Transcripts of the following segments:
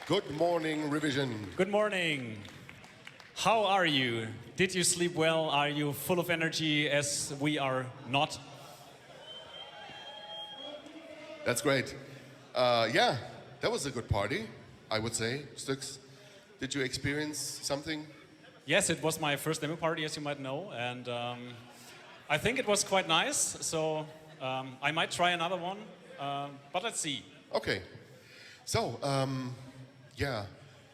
Good morning, Revision. Good morning. How are you? Did you sleep well? Are you full of energy as we are not? That's great. Yeah, that was a good party, I would say. Stux, did you experience something? Yes, it was my first demo party, as you might know, and I think it was quite nice, so I might try another one, but let's see. Okay. So, yeah,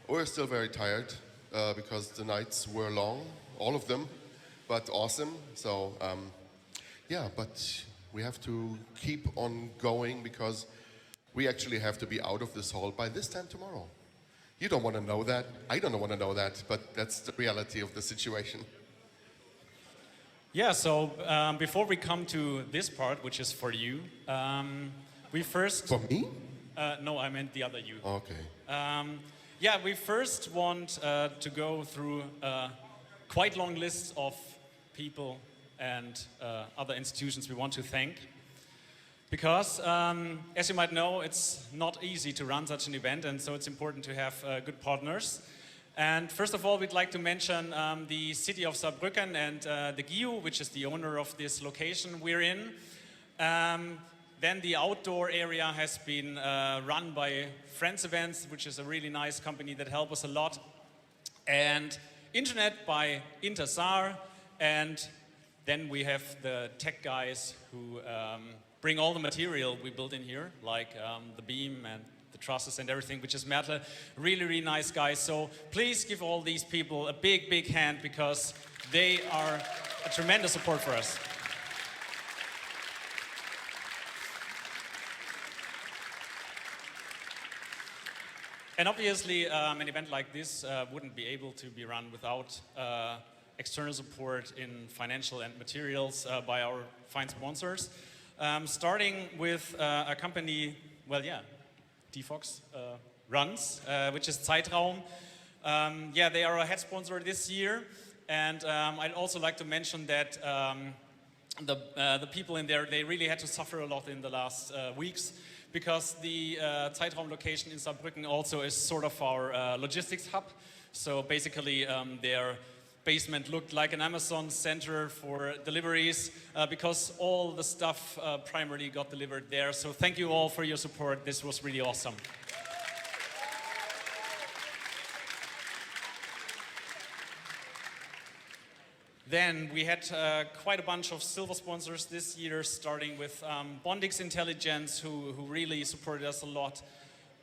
we're still very tired because the nights were long, all of them, but awesome. So, yeah, but we have to keep on going because we actually have to be out of this hall by this time tomorrow. You don't want to know that. I don't want to know that, but that's the reality of the situation. Yeah, so before we come to this part, which is for you, we first... For me? No, I meant the other you. Okay. Yeah, we first want to go through a quite long list of people and other institutions we want to thank. Because, as you might know, it's not easy to run such an event, and so it's important to have good partners. And first of all, we'd like to mention the city of Saarbrücken and the GIU, which is the owner of this location we're in. Then the outdoor area has been run by Friends Events, which is a really nice company that helped us a lot. And internet by Intersaar. And then we have the tech guys who bring all the material we built in here, like the beam and the trusses and everything, which is metal. Really, really nice guys. So please give all these people a big, big hand because they are a tremendous support for us. And obviously, an event like this wouldn't be able to be run without external support in financial and materials by our fine sponsors. Starting with a company, well, yeah, DFox runs, which is Zeitraum. Yeah, they are a head sponsor this year. And I'd also like to mention that the people in there, they really had to suffer a lot in the last weeks because the Zeitraum location in Saarbrücken also is sort of our logistics hub. So basically their basement looked like an Amazon center for deliveries because all the stuff primarily got delivered there. So thank you all for your support. This was really awesome. Then we had quite a bunch of silver sponsors this year, starting with Bondix Intelligence, who really supported us a lot.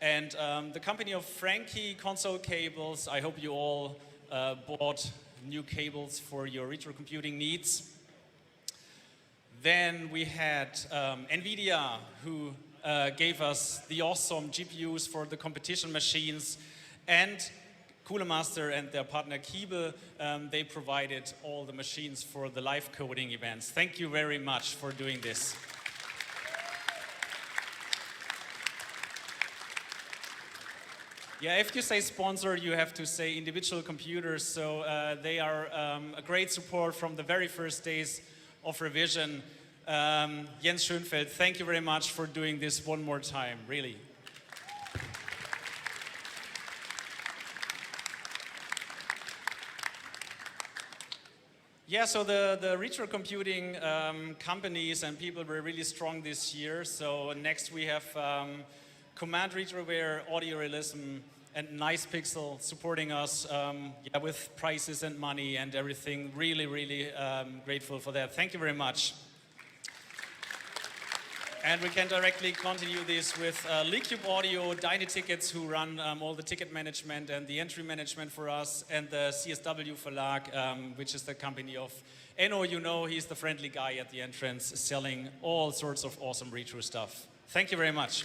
And the company of Frankie Console Cables. I hope you all bought new cables for your retro computing needs. Then we had NVIDIA, who gave us the awesome GPUs for the competition machines, and Master and their partner Kiebel, they provided all the machines for the live coding events. Thank you very much for doing this. Yeah, if you say sponsor, you have to say individual computers. So they are a great support from the very first days of Revision. Jens Schönfeld, thank you very much for doing this one more time, really. Yeah, so the retro computing companies and people were really strong this year. So next we have Command Retroware, Audio Realism, and Nice Pixel supporting us yeah, with prices and money and everything. Really, really grateful for that. Thank you very much. And we can directly continue this with Liqube Audio, Dyna Tickets, who run all the ticket management and the entry management for us, and the CSW Verlag, which is the company of Enno. You know, he's the friendly guy at the entrance selling all sorts of awesome retro stuff. Thank you very much.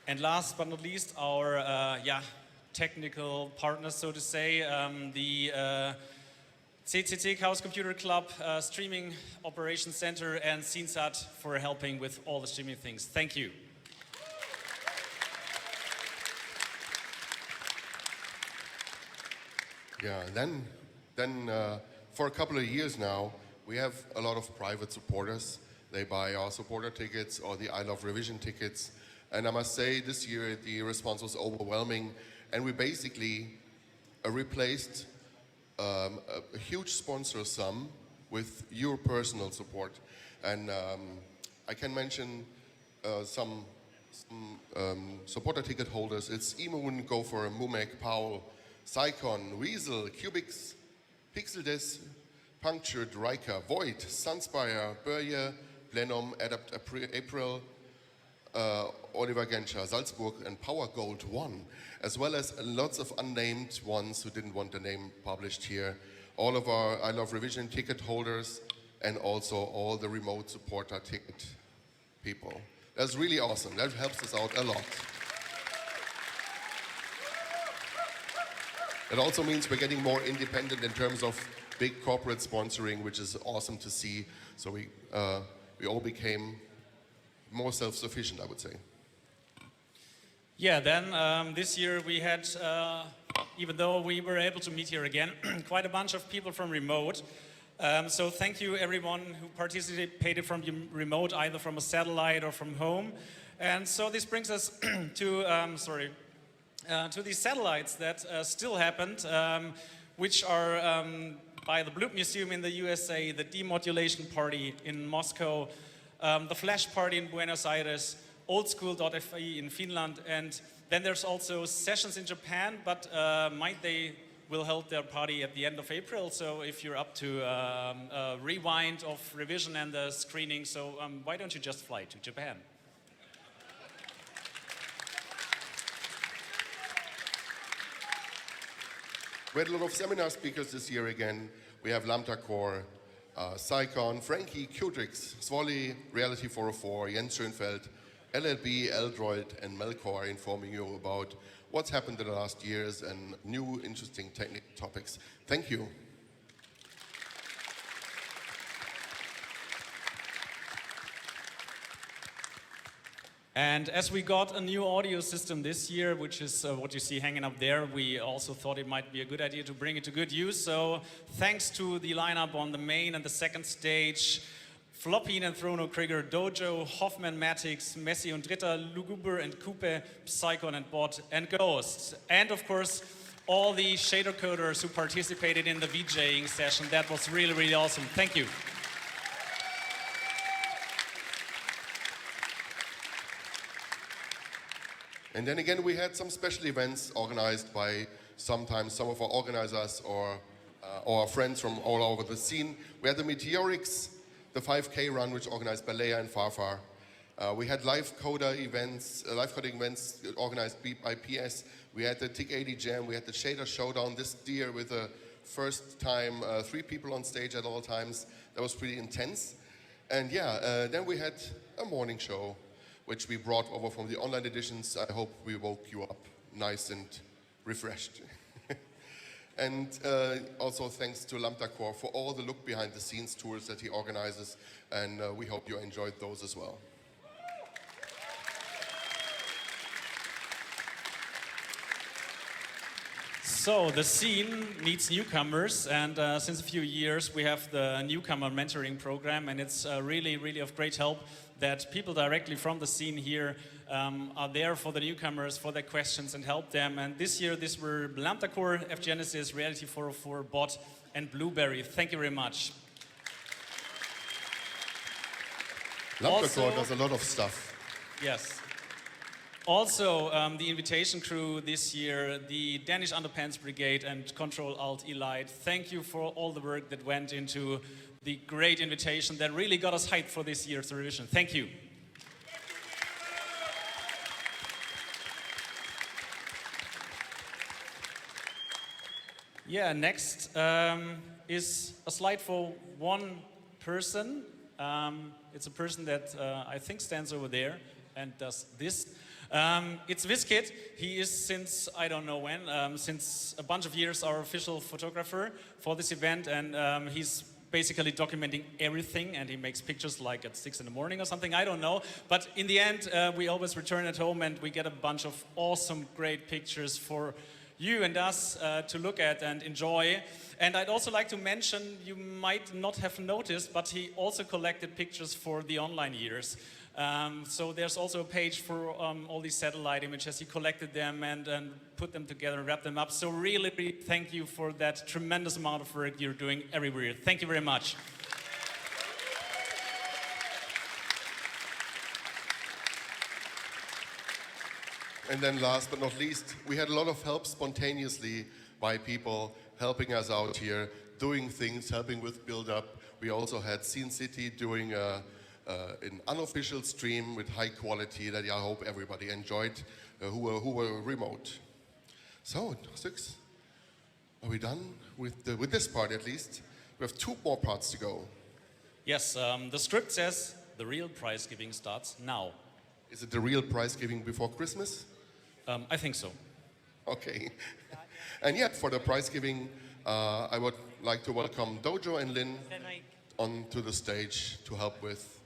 And last but not least, our yeah, technical partners, so to say, the CCC Chaos Computer Club, Streaming Operations Center, and CineSat for helping with all the streaming things. Thank you. Yeah, and then for a couple of years now, we have a lot of private supporters, They buy our supporter tickets or the I Love Revision tickets. And I must say, this year the response was overwhelming, and we basically replaced a huge sponsor sum with your personal support. And I can mention some supporter ticket holders. It's Emun, Gopher, Mumek, Paul, Sycon, Weasel, Cubix, Pixeldes, Punctured, Riker, Void, Sunspire, Burje, Plenum, Adapt April, Oliver Genscher, Salzburg, and Power Gold 1, as well as lots of unnamed ones who didn't want the name published here. All of our I Love Revision ticket holders, and also all the remote supporter ticket people. That's really awesome. That helps us out a lot. It also means we're getting more independent in terms of big corporate sponsoring, which is awesome to see. So we all became more self-sufficient, I would say. Yeah, then this year we had, even though we were able to meet here again, quite a bunch of people from remote. So thank you everyone who participated from remote, either from a satellite or from home. And so this brings us to these satellites that still happened, which are by the Bloop Museum in the USA, the Demodulation Party in Moscow, the Flash Party in Buenos Aires, oldschool.fi in Finland, and then there's also sessions in Japan, but they will hold their party at the end of April, so if you're up to a rewind of revision and the screening, so why don't you just fly to Japan? We had a lot of seminar speakers this year again. We have Lambda Core, Sycon, Frankie, Qtrix, Swally, Reality 404, Jens Schönfeld, LLB, Eldroid, and Melkor informing you about what's happened in the last years and new interesting technical topics. Thank you. And as we got a new audio system this year, which is what you see hanging up there, we also thought it might be a good idea to bring it to good use. So thanks to the lineup on the main and the second stage, Floppin and Throno Krieger, Dojo, Hoffman Matix, Messi und Ritter, Luguber and Coupe, Psychon and Bot, and Ghost. And of course, all the shader coders who participated in the VJing session. That was really, really awesome. Thank you. And then again, we had some special events organized by sometimes some of our organizers or our friends from all over the scene. We had the Meteorics, the 5K run, which organized by Leia and Farfar. We had live coding events organized by PS. We had the TIC80 Jam. We had the Shader Showdown this year with the first time 3 people on stage at all times. That was pretty intense. And yeah, then we had a morning show, which we brought over from the online editions. I hope we woke you up nice and refreshed. And also thanks to Lambda Core for all the look behind the scenes tours that he organizes, and we hope you enjoyed those as well. So the scene needs newcomers, and since a few years we have the newcomer mentoring program, and it's really, really of great help that people directly from the scene here are there for the newcomers, for their questions, and help them. And this year, these were Lambda Core, F-Genesis, Reality 404, Bot, and Blueberry. Thank you very much. Lambda Core does a lot of stuff. Yes. Also, the invitation crew this year, the Danish Underpants Brigade and Control Alt Elite, thank you for all the work that went into the great invitation that really got us hyped for this year's revision. Thank you. Yeah, next is a slide for one person. It's a person that I think stands over there and does this. It's Vizkid. He is since, I don't know when, since a bunch of years our official photographer for this event, and he's basically documenting everything, and he makes pictures like at 6 in the morning or something, I don't know. But in the end, we always return at home and we get a bunch of awesome, great pictures for you and us to look at and enjoy. And I'd also like to mention, you might not have noticed, but he also collected pictures for the online years. So there's also a page for all these satellite images. He collected them and put them together and wrapped them up. So really, really thank you for that tremendous amount of work you're doing everywhere. Thank you very much. And then last but not least, we had a lot of help spontaneously by people helping us out here, doing things, helping with build-up. We also had Scene City doing an unofficial stream with high quality that I hope everybody enjoyed who were remote. So, 6, are we done with this part at least? We have 2 more parts to go. Yes, the script says the real prize giving starts now. Is it the real prize giving before Christmas? I think so. Okay. And yet, for the prize giving, I would like to welcome Dojo and Lynn onto the stage to help with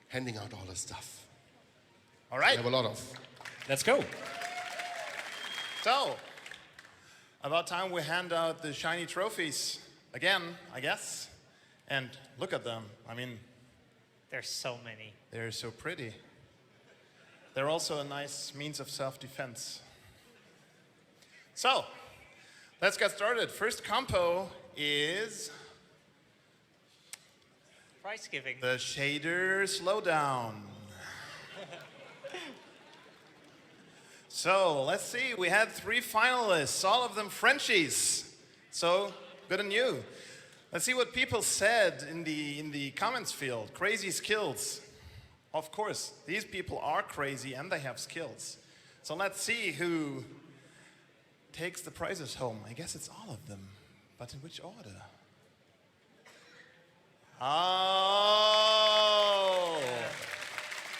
handing out all the stuff. All right. We have a lot of. Let's go. So, about time we hand out the shiny trophies again, I guess. And look at them. I mean, There's so many. they're so pretty. They're also a nice means of self-defense. So, let's get started. First compo is Prize giving. the shader slowdown. So, let's see. We had 3 finalists, all of them Frenchies. So, good on you. Let's see what people said in the comments field. Crazy skills. Of course, these people are crazy and they have skills. So let's see who takes the prizes home. I guess it's all of them, but in which order? Oh,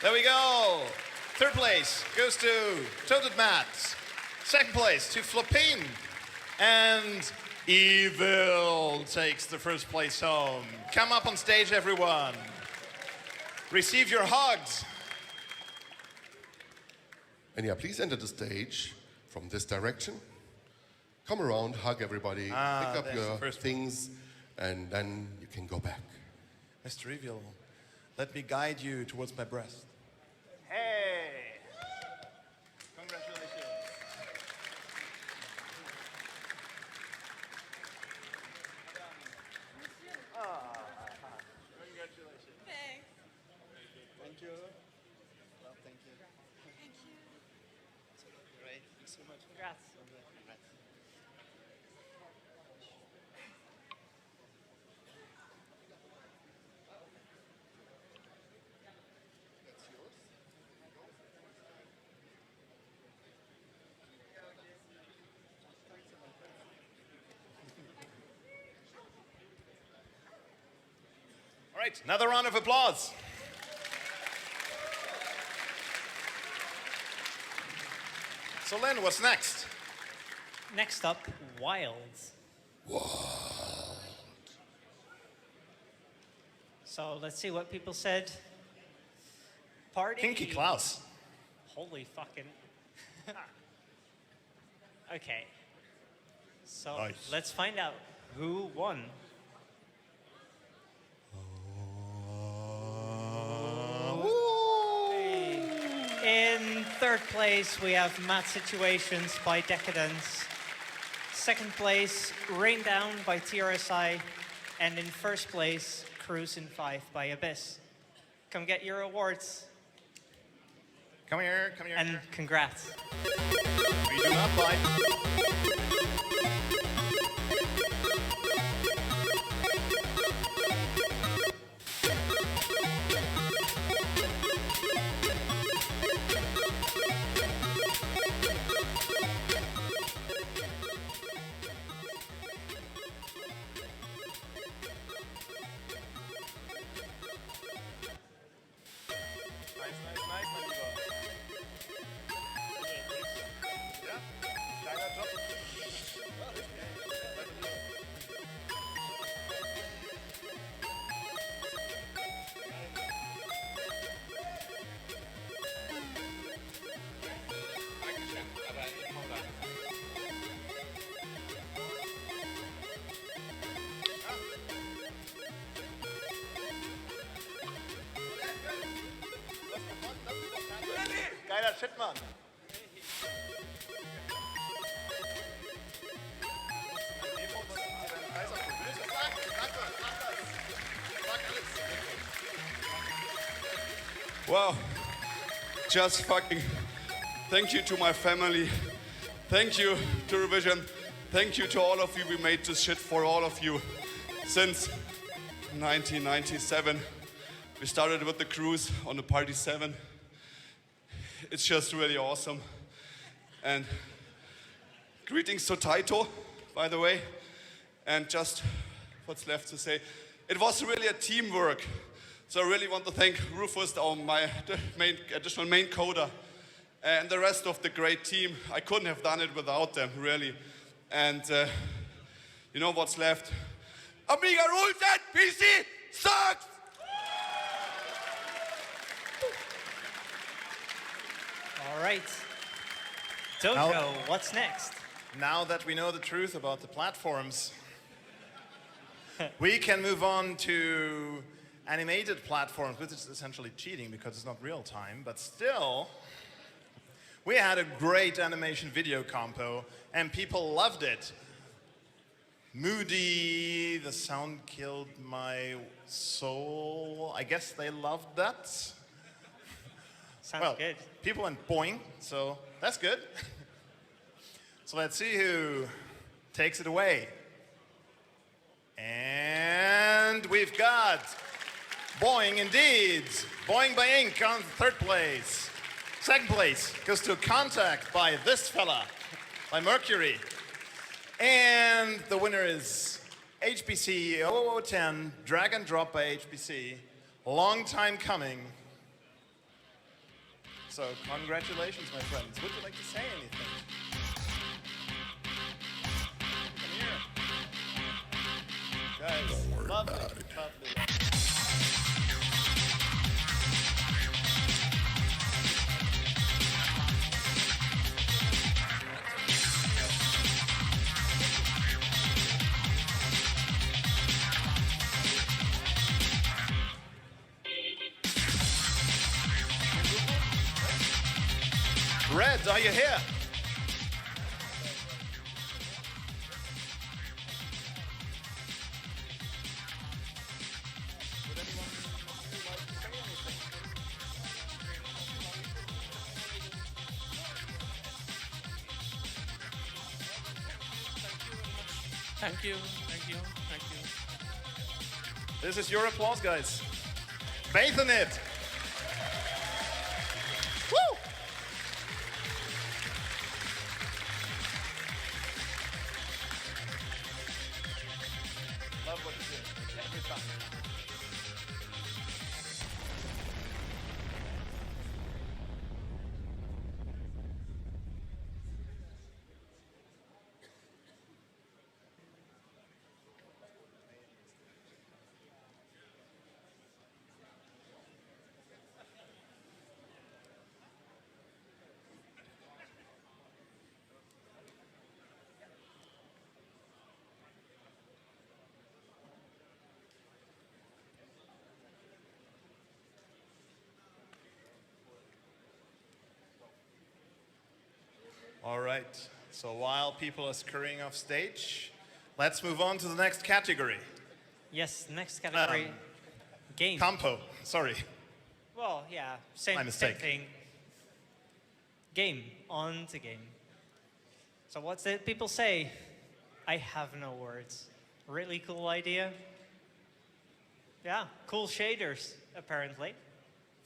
there we go. 3rd place goes to Toted Matt. 2nd place to Flopin. And Evil takes the 1st place home. Come up on stage, everyone. Receive your hugs. And yeah, please enter the stage from this direction. Come around, hug everybody, pick up there's the your first one. things, and then you can go back. Mr. Evil, let me guide you towards my breast. Hey! Congratulations. Congratulations. Thanks. Thank you. Well, thank you. Thank you. Great. Thanks so much. Congrats. All right, another round of applause. So, Lynn, what's next? Next up, Wilds. So let's see what people said. Party. Kinky Klaus. Holy fucking. Okay. So Nice. let's find out who won. In 3rd place, we have Mad Situations by Decadence. 2nd place, Rain Down by TRSI. And in 1st place, Cruise in 5 by Abyss. Come get your awards. Come here, come here. And congrats. We do not bite. Nice, my lieber. Ja, kleiner Job. Shitman. Wow, just fucking thank you to my family. Thank you to Revision. Thank you to all of you. We made this shit for all of you since 1997. We started with the cruise on the Party 7. It's just really awesome. And greetings to Taito, by the way. And just what's left to say. It was really a teamwork. So I really want to thank Rufus, additional main coder, and the rest of the great team. I couldn't have done it without them, really. And you know what's left? Amiga rules and PC sucks! All right. Dojo, what's next? Now that we know the truth about the platforms, we can move on to animated platforms, which is essentially cheating because it's not real time, but still, we had a great animation video compo and people loved it. Moody, the sound killed my soul. I guess they loved that. Sounds good. People went boing, so that's good. So let's see who takes it away. And we've got Boing indeed. Boing by Ink on third place. Second place goes to Contact by this fella, by Mercury. And the winner is HPC 0010, Drag and Drop by HPC. Long time coming. So congratulations, my friends. Would you like to say anything? Come here. Guys, lovely, lovely. Red, are you here? Thank you, thank you, thank you. This is your applause, guys. Bathe in it. Woo! Love what you do every time. All right, so while people are scurrying off stage, let's move on to the next category. Yes, next category. Game. Compo, sorry. Well, yeah, My same mistake. thing. Game. On to game. So what's it people say? I have no words. Really cool idea. Yeah, cool shaders, apparently.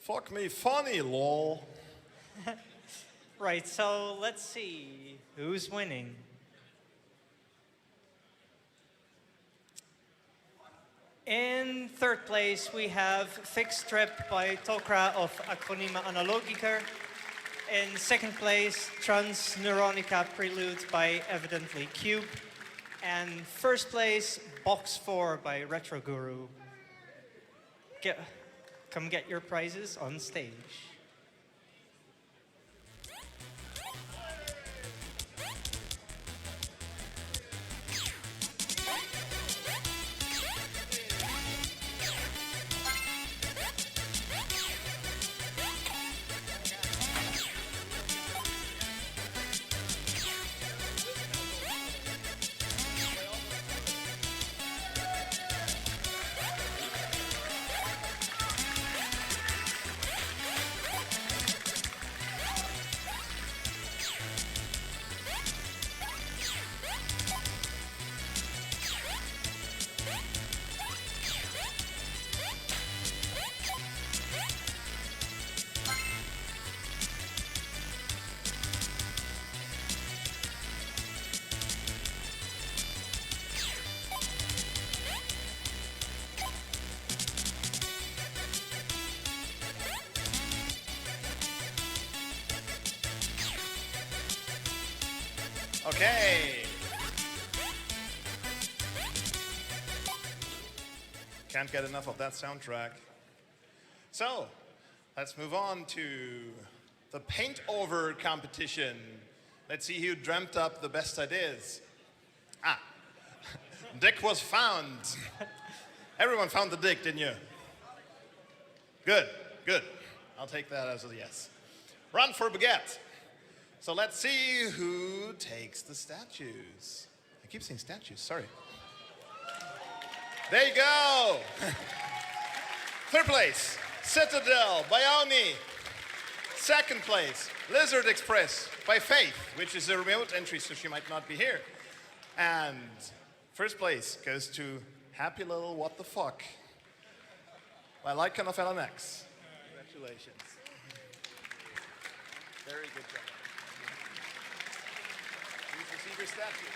Fuck me funny, lol. Right, so let's see who's winning. In third place, we have Fixed Trip by Tokra of Acronima Analogiker. In second place, Trans Neuronica Prelude by Evidently Cube. And first place, Box 4 by Retro Guru. Come get your prizes on stage. Okay. Can't get enough of that soundtrack. So, let's move on to the paint over competition. Let's see who dreamt up the best ideas. Ah, Dick was found. Everyone found the dick, didn't you? Good, good. I'll take that as a yes. Run for baguette. So let's see who takes the statues. I keep saying statues, sorry. There you go. Third place, Citadel by Oni. Second place, Lizard Express by Faith, which is a remote entry, so she might not be here. And first place goes to Happy Little What the Fuck by Lycan of LMX. Congratulations. Very good job. Please receive your statue.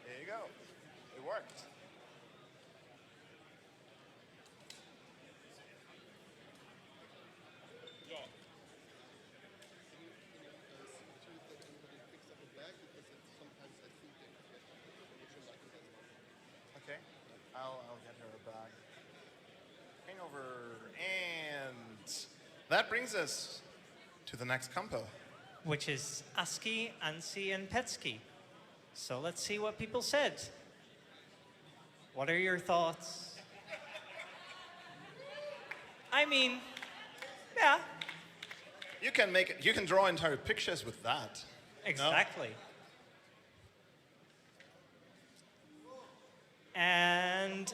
There you go. It worked. Okay, I'll get her a bag. Hang over, and that brings us to the next compo. Which is ASCII, ANSI, and PETSCI. So let's see what people said. What are your thoughts? I mean, yeah, You can make it, you can draw entire pictures with that. exactly. And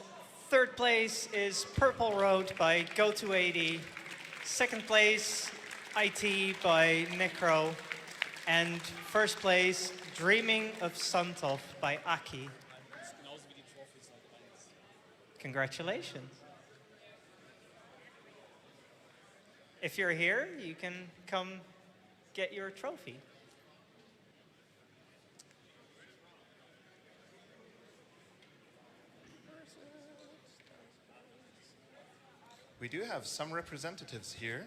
third place is Purple Road by Go280. Second place, IT by Necro. And first place, Dreaming of Suntov by Aki. Congratulations. If you're here, you can come get your trophy. We do have some representatives here.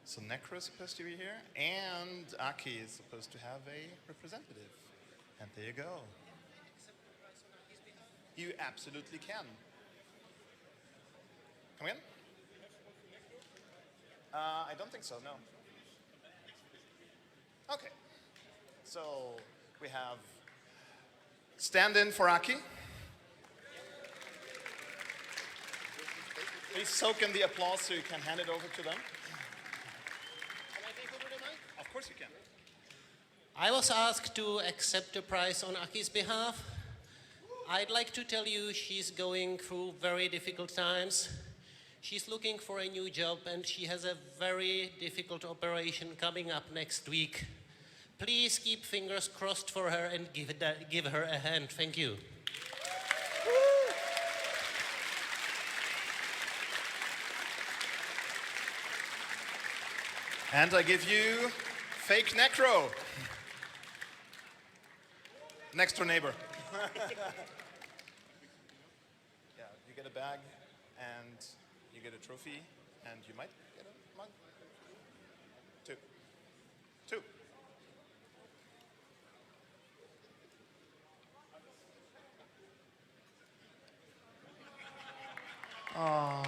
So Necro is supposed to be here, and Aki is supposed to have a representative. And there you go. You absolutely can. Come in? I don't think so, no. Okay. So we have stand-in for Aki. Please soak in the applause so you can hand it over to them. Can I take over the mic? Of course you can. I was asked to accept the prize on Aki's behalf. I'd like to tell you she's going through very difficult times. She's looking for a new job and she has a very difficult operation coming up next week. Please keep fingers crossed for her and give her a hand. Thank you. And I give you fake Necro. Next door neighbor. Yeah, you get a bag and you get a trophy and you might get a mug. Two. Two. Aww.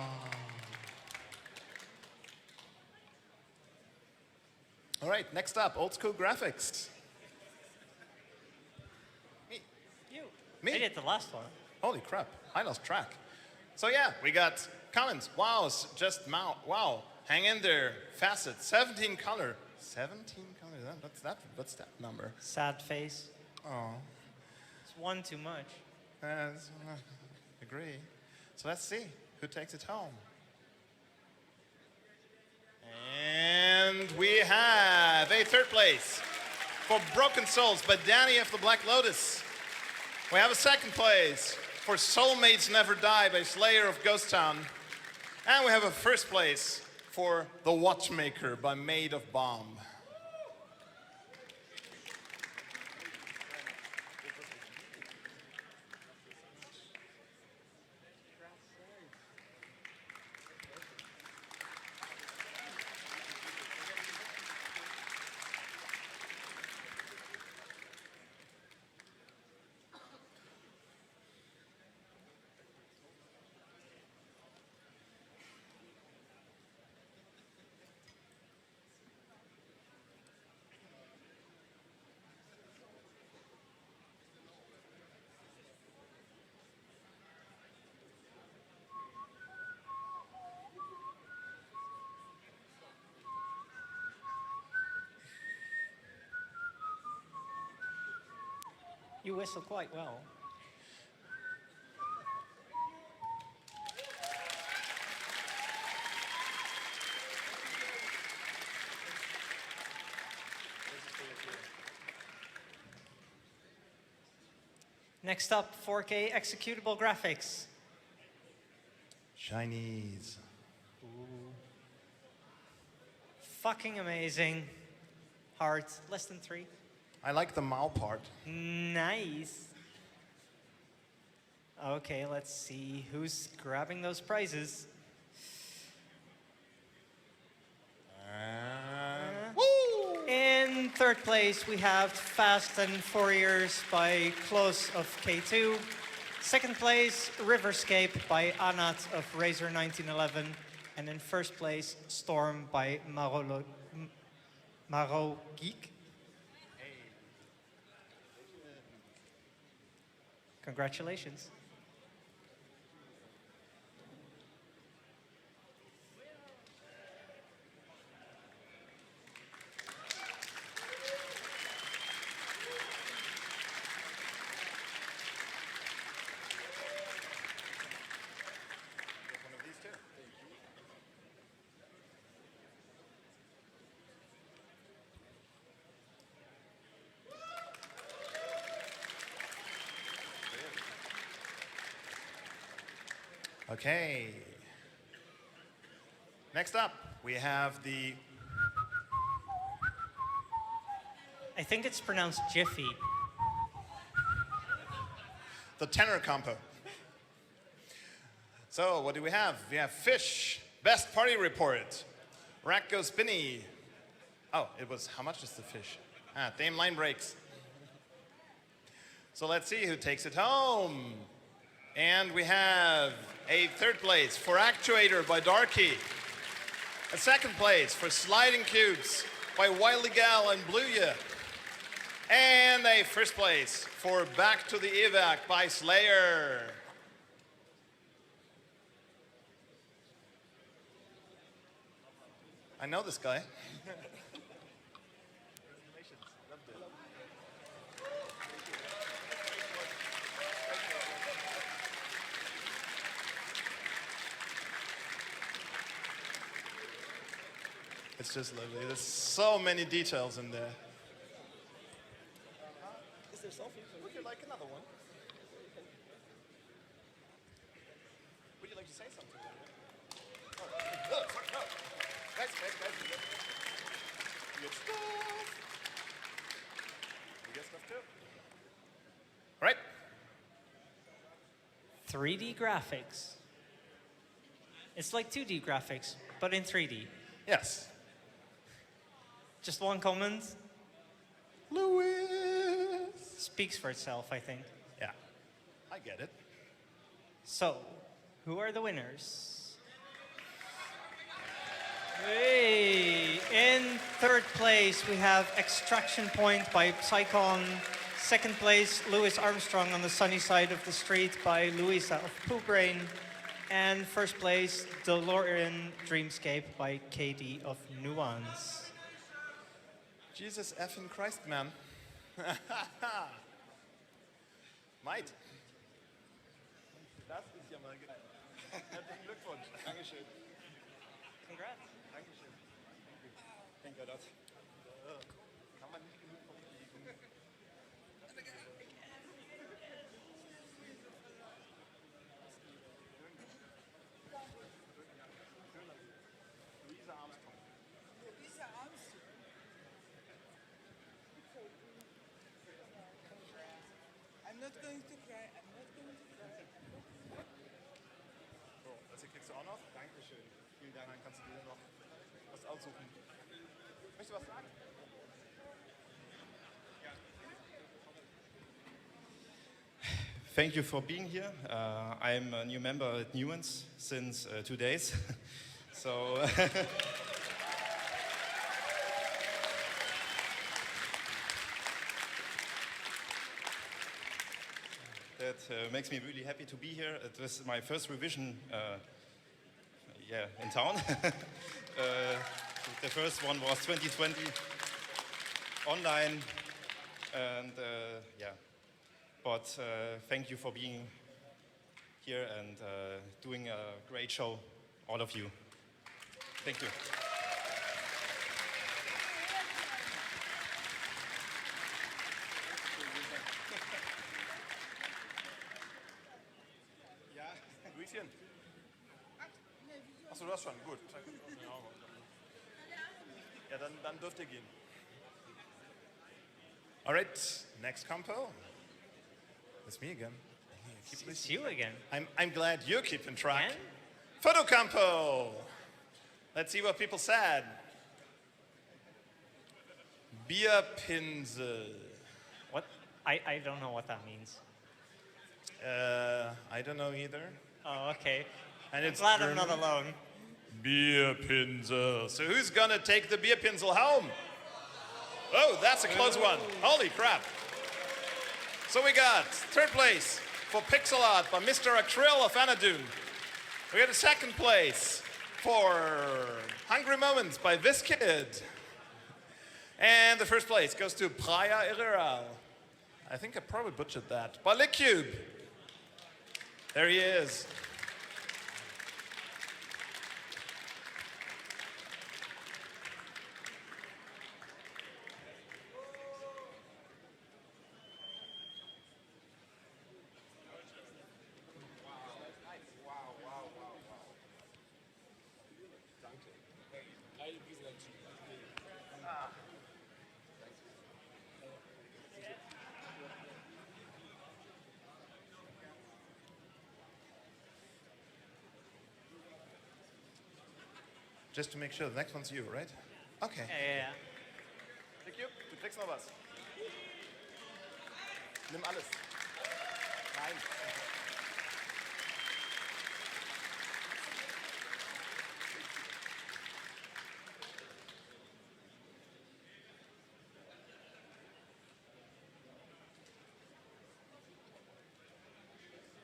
All right, next up, old school graphics. Me. You. Me? I did the last one. Holy crap, I lost track. So yeah, we got comments. Wow, just wow. Hang in there. Facet, 17 color. 17 color, what's that number? Sad face. Oh, It's one too much. agree. So let's see who takes it home. And we have a third place for Broken Souls by Danny of the Black Lotus. We have a second place for Soulmates Never Die by Slayer of Ghost Town. And we have a first place for The Watchmaker by Maid of Bomb. You whistle quite well. Next up, 4K executable graphics. Chinese. Fucking amazing. Hard, less than 3. I like the Mao part. Nice. Okay, let's see who's grabbing those prizes. In third place, we have Fast and Furious by Close of K2. Second place, Riverscape by Anat of Razor 1911. And in first place, Storm by Maro Geek. Congratulations. Okay. Next up, we have I think it's pronounced Jiffy. the tenor compo. So, what do we have? We have Fish, Best Party Report. Rack Goes Spinny. Oh, it was, how much is the fish? Dame Line Breaks. So let's see who takes it home. And we have a third place for Actuator by Darky. A second place for Sliding Cubes by Wily Gal and Blueya. And a first place for Back to the Evac by Slayer. I know this guy. It's just lovely. There's so many details in there. Is there selfie? Would you like another one? Would you like to say something? Oh, no. Nice. You get stuff. You get stuff too. All right. 3D graphics. It's like 2D graphics, but in 3D. Yes. Just one comment. Lewis. Speaks for itself, I think. Yeah, I get it. So, who are the winners? Hey! In third place, we have Extraction Point by Psychon. Second place, Louis Armstrong on the Sunny Side of the Street by Louisa of Pooh Brain. And first place, DeLorean Dreamscape by KD of Nuance. Jesus effing Christ, man. Mate. Das ist ja mal geil. Herzlichen Glückwunsch. Dankeschön. Congrats. Dankeschön. Denke das. Kann man nicht genug vom Fliegen. Louisa Armstrong. I'm not going to cry. I'm not going to cry. So, das hier kriegst du auch noch. Dankeschön. Vielen Dank. Dann kannst du dir noch was aussuchen. Möchtest du was sagen? Thank you for being here. I'm a new member at Nuance since 2 days. So that makes me really happy to be here. It was my first revision in town. The first one was 2020 online, and but thank you for being here and doing a great show, all of you. Thank you. Luischen. Achso, du hast schon, gut. Ja, dann dürft ihr gehen. All right, next compo. It's me again. It's you again. I'm glad you're keeping track. And? Photo compo. Let's see what people said. Bierpinsel. What? I don't know what that means. I don't know either. Oh, okay. And I'm it's glad German. I'm not alone. Bierpinsel. So who's gonna take the Bierpinsel home? Oh, that's a close one. Holy crap. So we got third place for Pixel Art by Mr. Acryl of Anadune. We got a second place for Hungry Moments by this kid. And the first place goes to Praia Irreal. I think I probably butchered that. By Lickcube. There he is. Just to make sure, the next one's you, right? Okay. Yeah. Lickcube, du kriegst noch was. Nimm alles. Nein.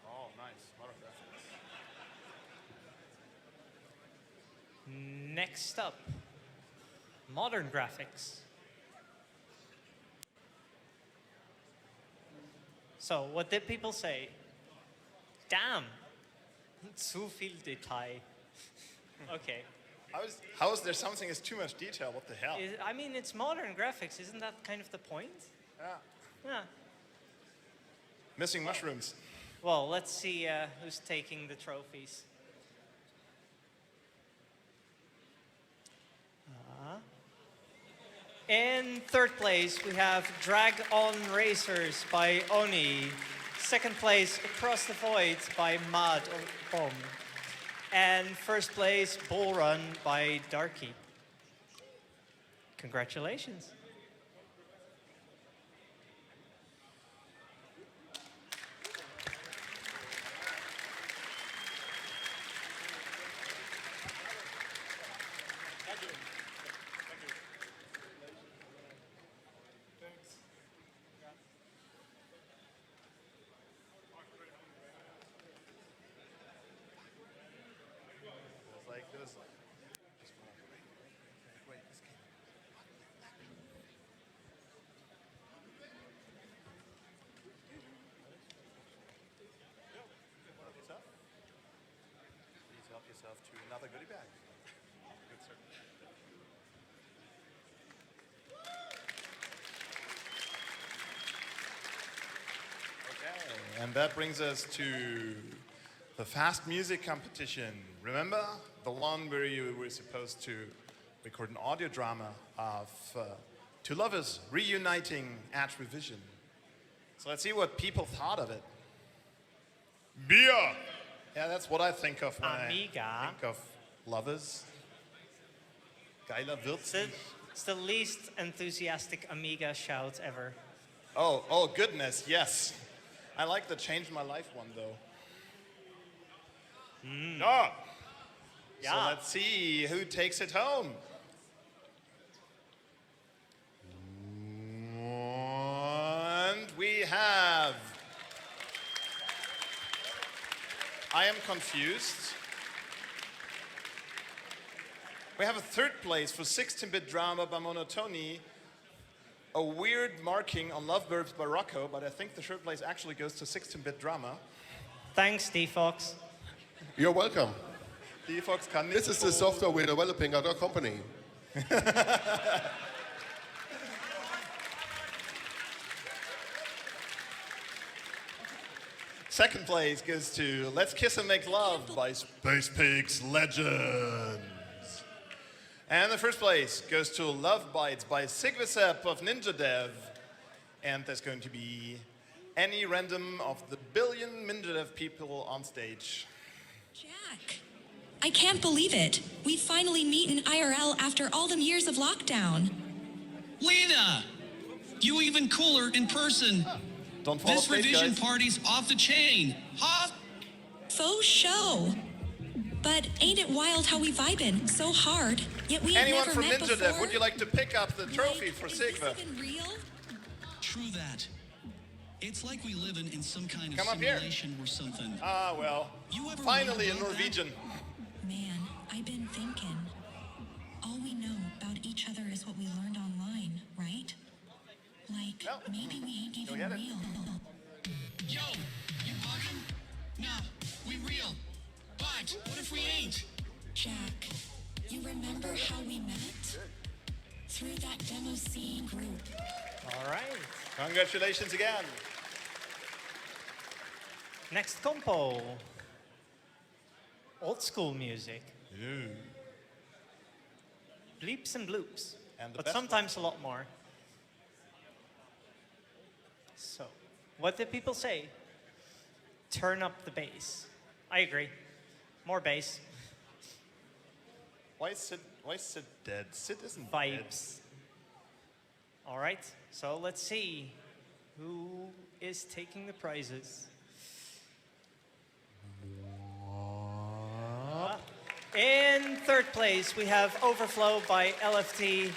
Oh, nice. Modern graphics. Next up, modern graphics. So, what did people say? Damn, zu viel Detail. Okay. How is there something as too much detail? What the hell? I mean, it's modern graphics. Isn't that kind of the point? Yeah. Yeah. Missing mushrooms. Well, let's see who's taking the trophies. In third place, we have Drag On Racers by Oni. Second place, Across the Void by Mad Bomb. And first place, Bull Run by Darky. Congratulations. Like this. Please help yourself to another goodie bag. Good, sir. Okay, and that brings us to the fast music competition. Remember the one where you were supposed to record an audio drama of two lovers reuniting at Revision. So let's see what people thought of it. Beer! Yeah, that's what I think of when Amiga. I think of lovers. Geiler wird's nicht. It's the least enthusiastic Amiga shout ever. Oh goodness, yes. I like the Change My Life one though. Ah. So Yeah. let's see who takes it home. And we have. I am confused. We have a third place for 16-bit drama by Monotony. a weird marking on Lovebirds by Rocco, but I think the third place actually goes to 16-bit Drama. Thanks, D-Fox. You're welcome. D-Fox kann This nicht is the so- software we're developing at our company. Second place goes to Let's Kiss and Make Love by Space Pigs Legends. And the first place goes to Love Bites by Sigvisep of Ninja Dev. And there's going to be any random of the billion Ninja Dev people on stage. Jack, I can't believe it. We finally meet in IRL after all them years of lockdown. Lena! You even cooler in person. Don't fall off This stage, revision guys. party's off the chain. Huh? Faux show. But ain't it wild how we vibin' so hard, yet we ain't Anyone never from met Ninja before? Dev, would you like to pick up the trophy Like, for is this Sigva? even real? True that. It's like we live in some kind of Come up here. simulation or something. Ah, well, You ever finally read in about that? Norwegian. Man, I've been thinking. All we know about each other is what we learned online, right? Like, Well, maybe we ain't even get it? real. Yo, you bugging? No, we real. But what if we ain't? Jack, you remember how we met? Through that demo scene group. All right. Congratulations again. Next compo. Old school music. Bleeps and bloops. And the but best sometimes a lot more. So, what did people say? Turn up the bass. I agree. More bass. Why is Sid dead? Sid isn't Vibes. All right. So let's see who is taking the prizes. In third place, we have Overflow by LFT.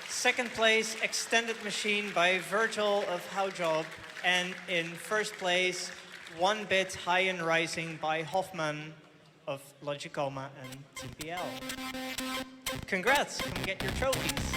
Second place, Extended Machine by Virgil of Howjob. And in first place, One Bit High and Rising by Hoffman of Logicoma and TPL. Congrats, come get your trophies.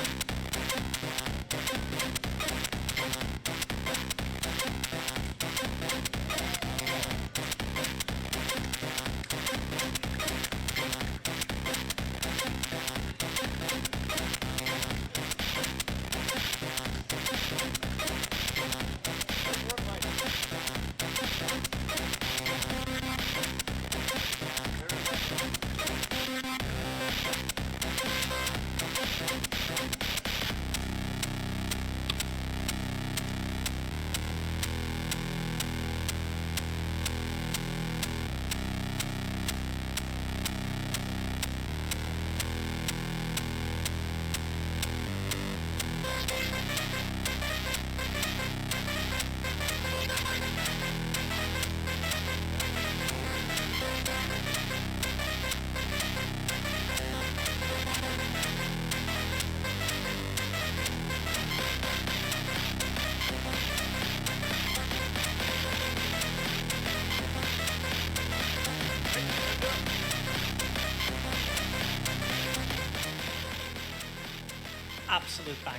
Absolute banger.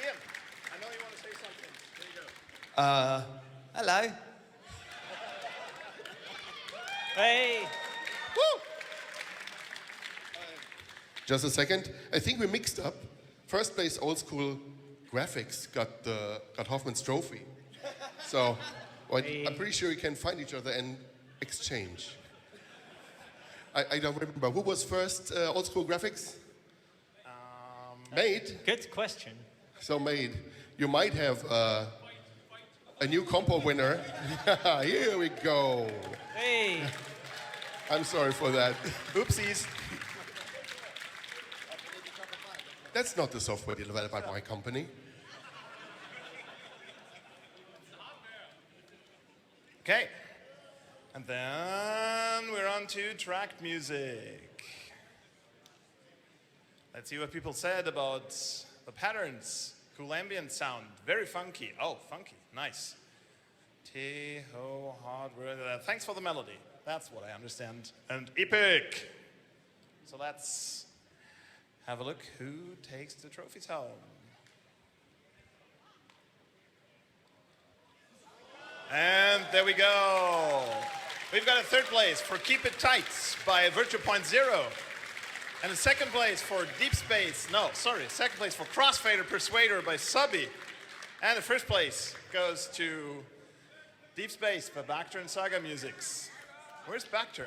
Ian, I know you want to say something. There you go. Hello. Hey, Just a second. I think we mixed up. First place, old school graphics got Hoffman's trophy. So I'm pretty sure we can find each other and exchange. I don't remember. Who was first, old school graphics? Made. good question. So Made. You might have a new compo winner. Here we go. Hey, I'm sorry for that. Oopsies. That's not the software developed by my company. Okay. And then we're on to track music. Let's see what people said about the patterns. Cool ambient sound, very funky. Oh, funky, nice. Teho hardware. Thanks for the melody. That's what I understand. And epic. So let's have a look who takes the trophies home. And there we go. We've got a third place for Keep It Tight by Virtual Point Zero. And a second place for second place for Crossfader Persuader by Subby. And the first place goes to Deep Space by Bacter and Saga Musics. Where's Bacter?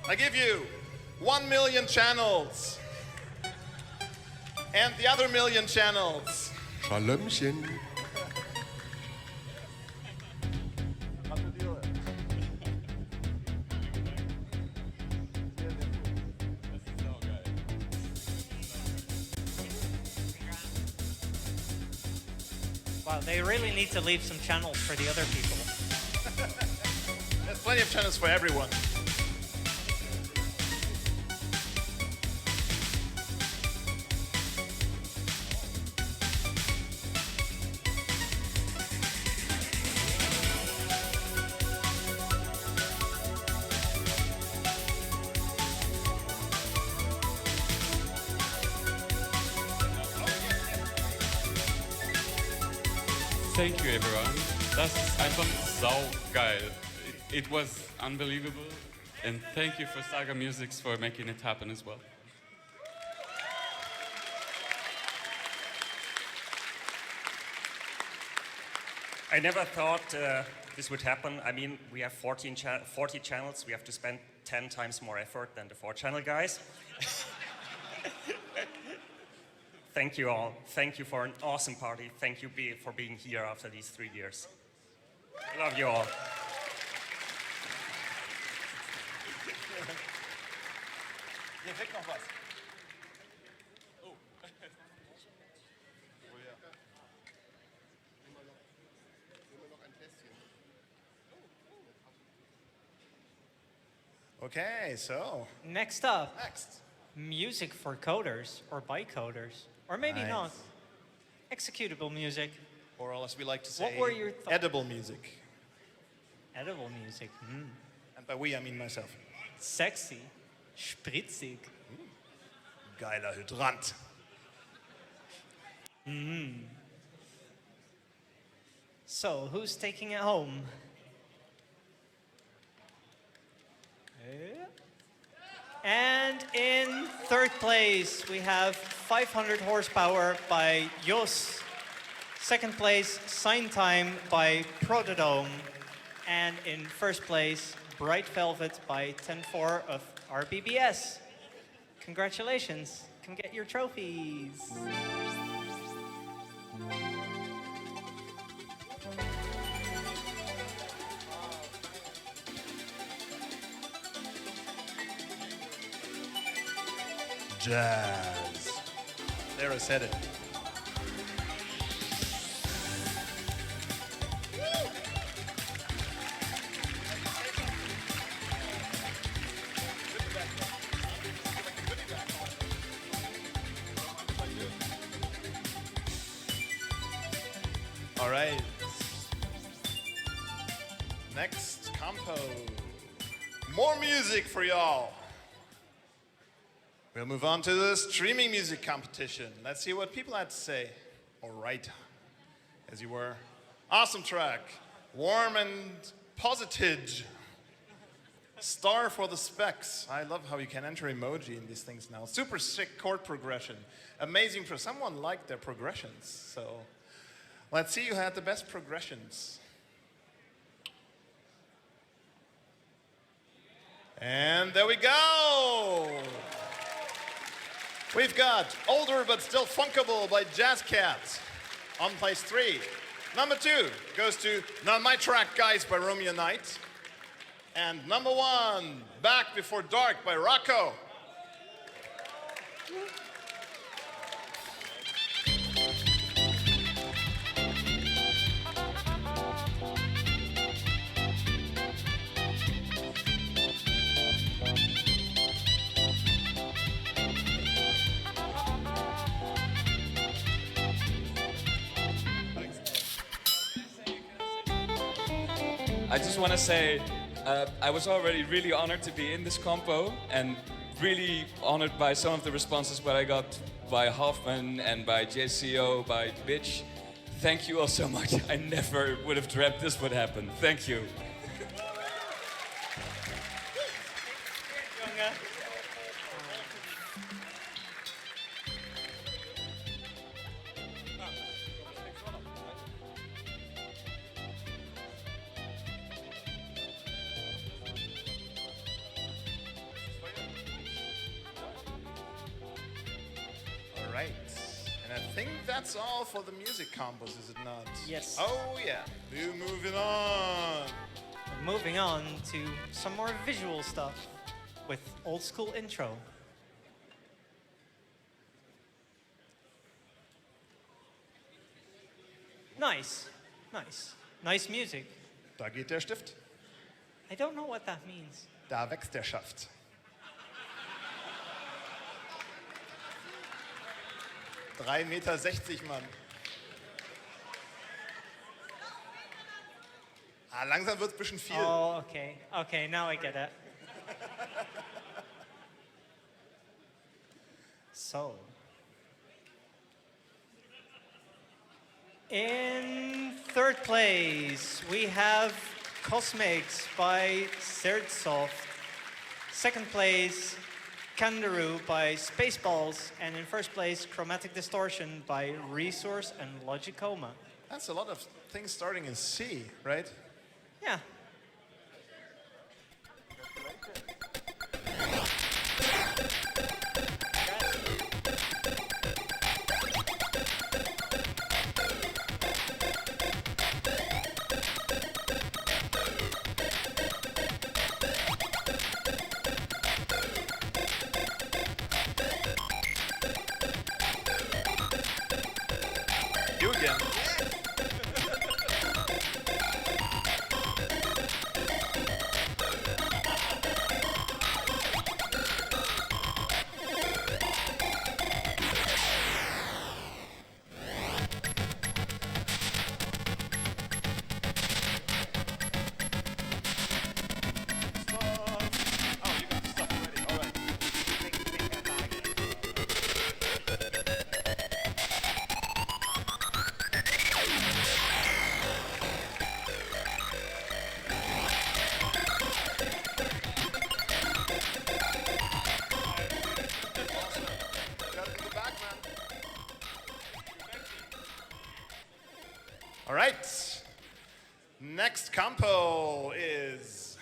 I give you 1 million channels. And the other million channels. Schalömchen. Wow, they really need to leave some channels for the other people. There's plenty of channels for everyone. Thank you, everyone. Das ist einfach saugeil. It was unbelievable. And thank you for Saga Musics for making it happen as well. I never thought this would happen. I mean, we have 40 channels. We have to spend 10 times more effort than the 4-channel guys. Thank you all. Thank you for an awesome party. Thank you for being here after these 3 years. I love you all. Hier fehlt noch was. Okay, so Next up, next. music for coders or by coders, or maybe Nice. not. Executable music, Or as we like to What say, were your thoughts? edible music. edible music. And by we, I mean myself. Sexy, spritzig. Geiler Hydrant. So, who's taking it home? And in third place, we have 500 horsepower by Jos. Second place, Sign Time by Protodome. And in first place, Bright Velvet by 10-4 of RBBS. Congratulations. Come get your trophies. Jazz. There I said it. All right. Next compo. More music for y'all. We'll move on to the streaming music competition. Let's see what people had to say. All right, as you were. Awesome track. Warm and positive. Star for the specs. I love how you can enter emoji in these things now. Super sick chord progression. Amazing for someone liked their progressions. So let's see who had the best progressions. And there we go. We've got Older But Still Funkable by Jazz Cat on place 3. Number 2 goes to Not My Track Guys by Romeo Knight. And number 1, Back Before Dark by Rocco. I just want to say I was already really honored to be in this compo and really honored by some of the responses that I got by Hoffman and by JCO, by Bitch. Thank you all so much. I never would have dreamt this would happen. Thank you. All right. And I think that's all for the music combos, is it not? Yes. Oh, yeah. We're moving on. Moving on to some more visual stuff with old school intro. Nice, nice, nice music. Da geht der Stift. I don't know what that means. Da wächst der Schaft. €3,60 Meter, Mann. Ah, langsam wird es ein bisschen viel. Oh, okay. Okay, now I get it. So. In third place, we have Cosmics by Serdsoft. Second place, Kangaroo by Spaceballs. And in first place, Chromatic Distortion by Resource and Logicoma. That's a lot of things starting in C, right? Yeah. You again. All right. Next compo is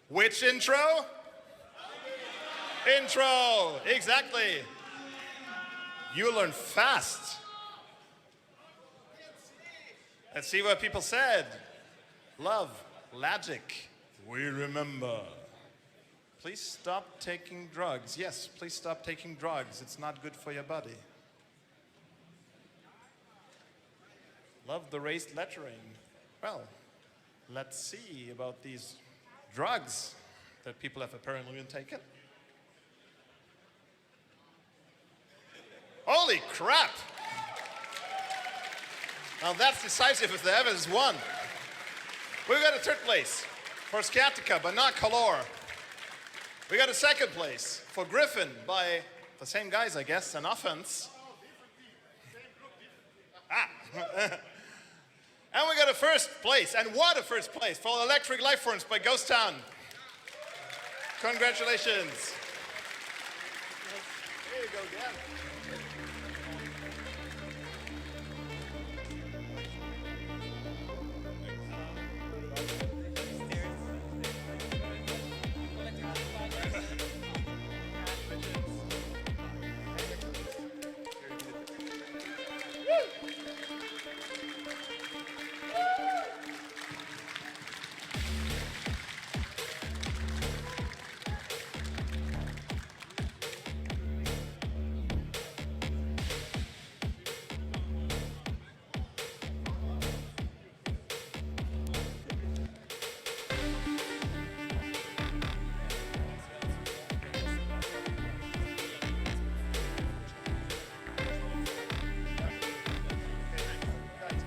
which intro? Intro, exactly. You learn fast. Let's see what people said. Love, logic, we remember. Please stop taking drugs. Yes, please stop taking drugs. It's not good for your body. Love the raised lettering. Well, let's see about these drugs that people have apparently been taking. Holy crap! Now that's decisive if there ever is one. We got a third place for Sciatica, but not Color. We got a second place for Griffin by the same guys, I guess, an offense. And we got a first place, and what a first place, for Electric Lifeforms by Ghost Town. Congratulations. There you go, Dan.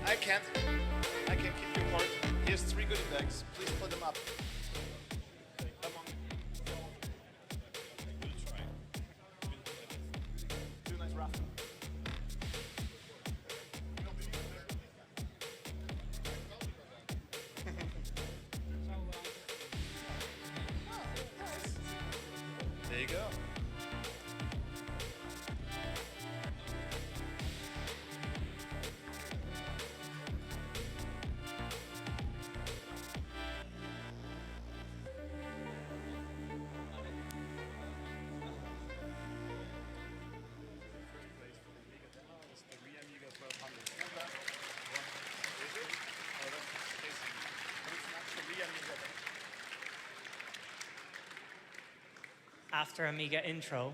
I can't keep you apart. Here's 3 goodie bags. Please put them up. after Amiga intro,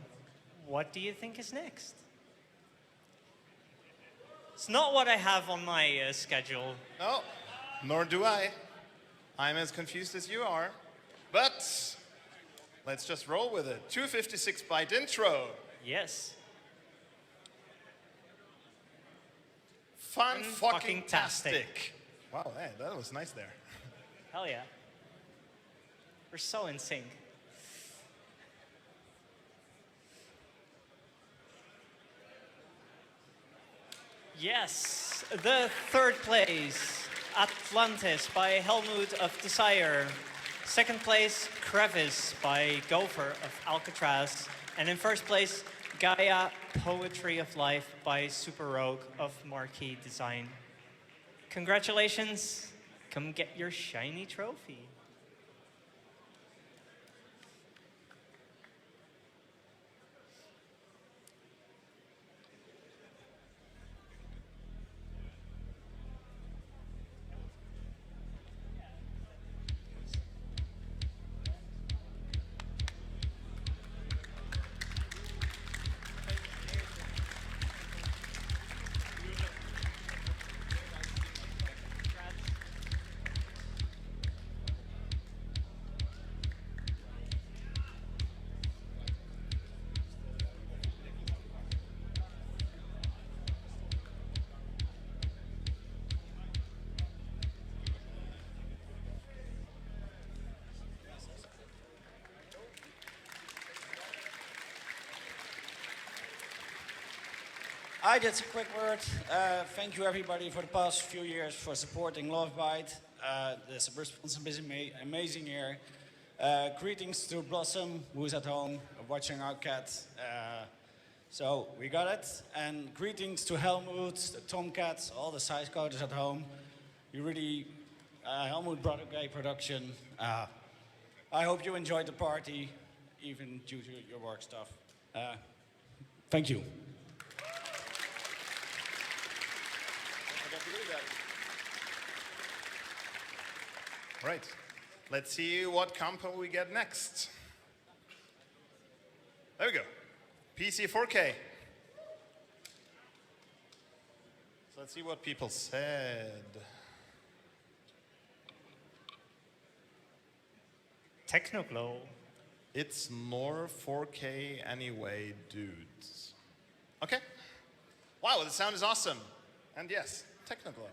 what do you think is next? It's not what I have on my schedule. No, nor do I. I'm as confused as you are. But let's just roll with it. 256-byte intro. Yes. Fun fucking tastic. Wow, hey, that was nice there. Hell yeah. We're so in sync. Yes, the third place, Atlantis by Helmut of Desire. Second place, Crevice by Gopher of Alcatraz. And in first place, Gaia Poetry of Life by Super Rogue of Marquee Design. Congratulations. Come get your shiny trophy. Hi, just a quick word. Thank you everybody for the past few years for supporting Lovebite. This response has been amazing here. Greetings to Blossom, who's at home watching our cat. So we got it. And greetings to Helmut, the Tomcats, all the size coders at home. You really, Helmut brought a great production. I hope you enjoyed the party, even due to your work stuff. Thank you. Right. Let's see what compo we get next. There we go. PC 4K. So let's see what people said. Technoglow. It's nor 4K anyway, dudes. Okay. Wow, the sound is awesome. And yes, Technoglow.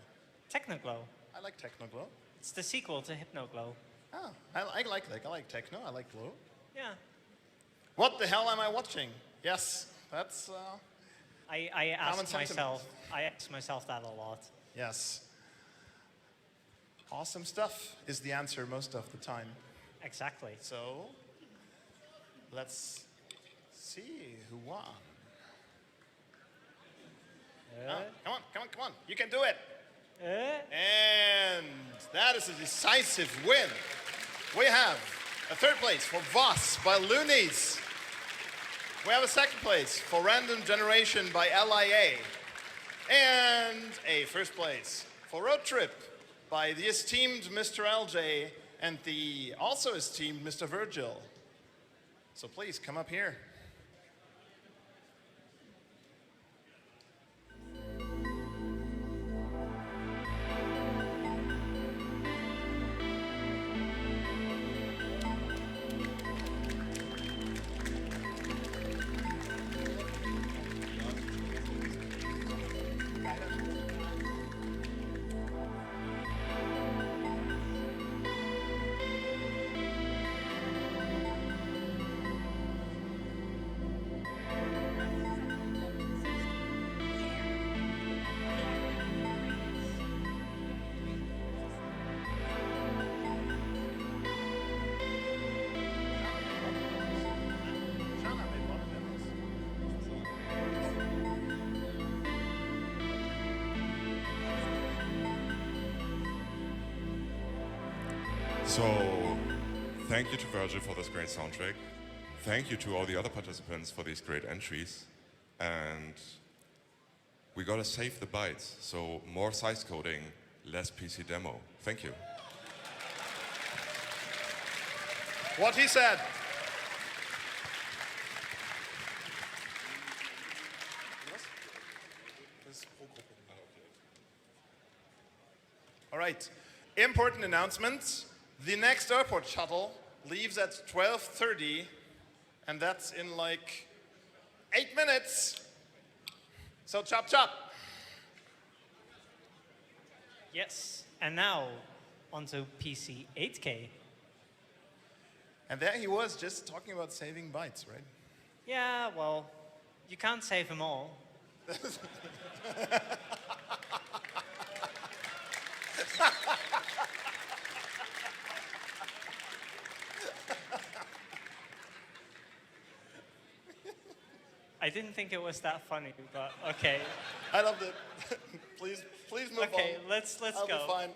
Technoglow. I like Technoglow. It's the sequel to Hypnoglow. Oh, I like techno. I like glow. Yeah. What the hell am I watching? Yes, that's I common ask sentiment. myself. I ask myself that a lot. Yes. Awesome stuff is the answer most of the time. Exactly. So let's see who won. Come on. You can do it. And that is a decisive win. We have a third place for Voss by Loonies. We have a second place for Random Generation by LIA. And a first place for Road Trip by the esteemed Mr. LJ and the also esteemed Mr. Virgil. So please come up here. So, thank you to Virgil for this great soundtrack. Thank you to all the other participants for these great entries. And we gotta save the bytes. So, more size coding, less PC demo. Thank you. What he said. All right. Important announcement. The next airport shuttle leaves at 12:30, and that's in like 8 minutes. So chop chop. Yes. And now, onto PC 8K. And there he was just talking about saving bytes, right? Yeah, well, you can't save them all. I didn't think it was that funny, but okay. I loved it. please move on. Okay, let's I'll go. be fine.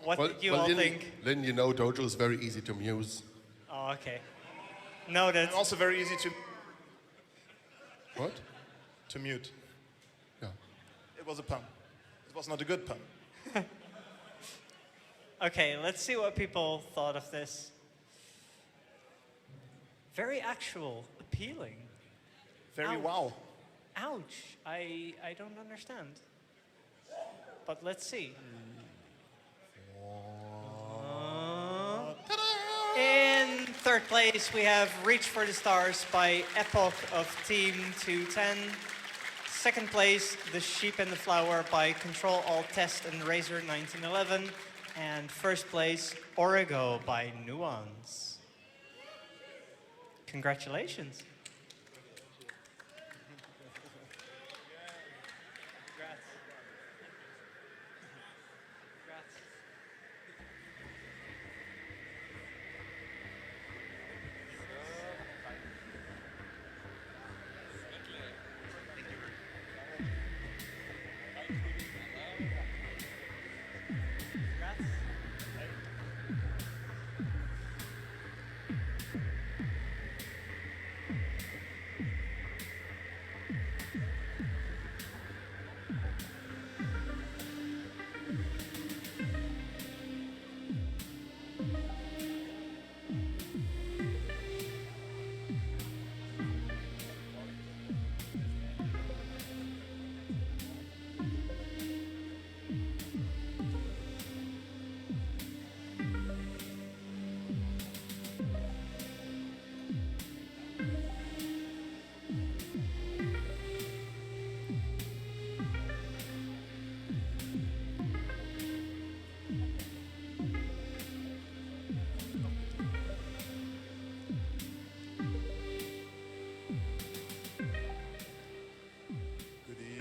What did you all Lynn, think? Lynn, you know Dojo is very easy to muse. Oh, okay. Noted. And also very easy to What? mute. Yeah. It was a pun. It was not a good pun. Okay, let's see what people thought of this. Very actual, appealing. Very Ouch. wow. Ouch. I don't understand. But let's see. In third place, we have Reach for the Stars by Epoch of Team 210. Second place, The Sheep and the Flower by Control Alt Test and Razor 1911. And first place, Origo by Nuance. Congratulations.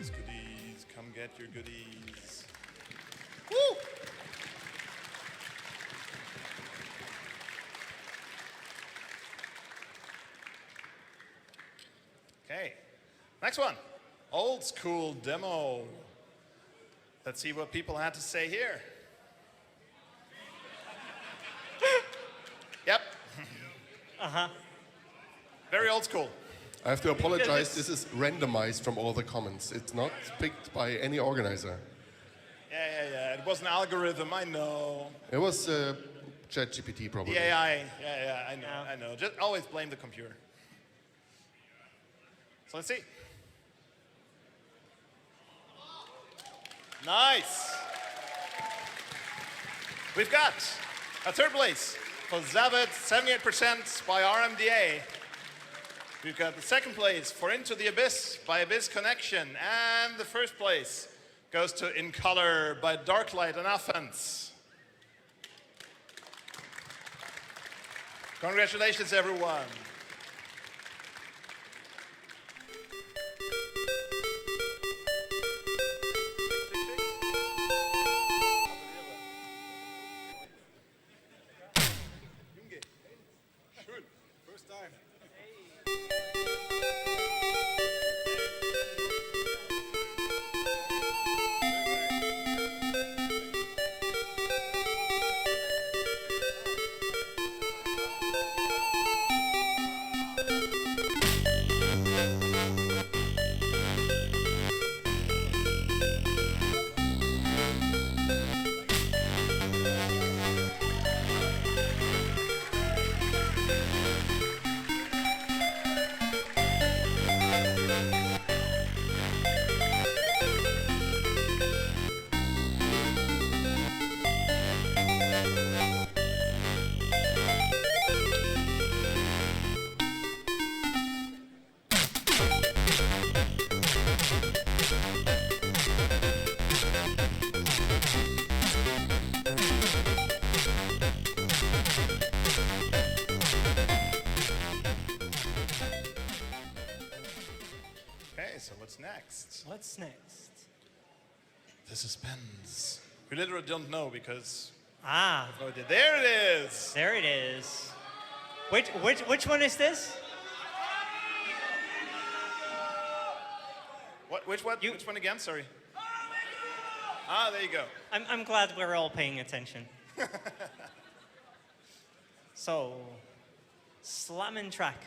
Goodies, come get your goodies. Woo! Okay, next one. Old school demo. Let's see what people had to say here. Yep. Uh-huh. Very old school. I have to apologize. This is randomized from all the comments. It's not picked by any organizer. Yeah. It was an algorithm, I know. It was ChatGPT probably. The AI. Yeah, I know. Just always blame the computer. So let's see. Nice. We've got a third place for Zavit, 78% by RMDA. We've got the second place for Into the Abyss by Abyss Connection. And the first place goes to In Color by Darklight and Offense. Congratulations, everyone. First time. What's next? The suspense. We literally don't know because... Ah. Oh, there it is! There it is. Which one is this? Which one again? Sorry. Ah, there you go. I'm glad we're all paying attention. So, slamming track.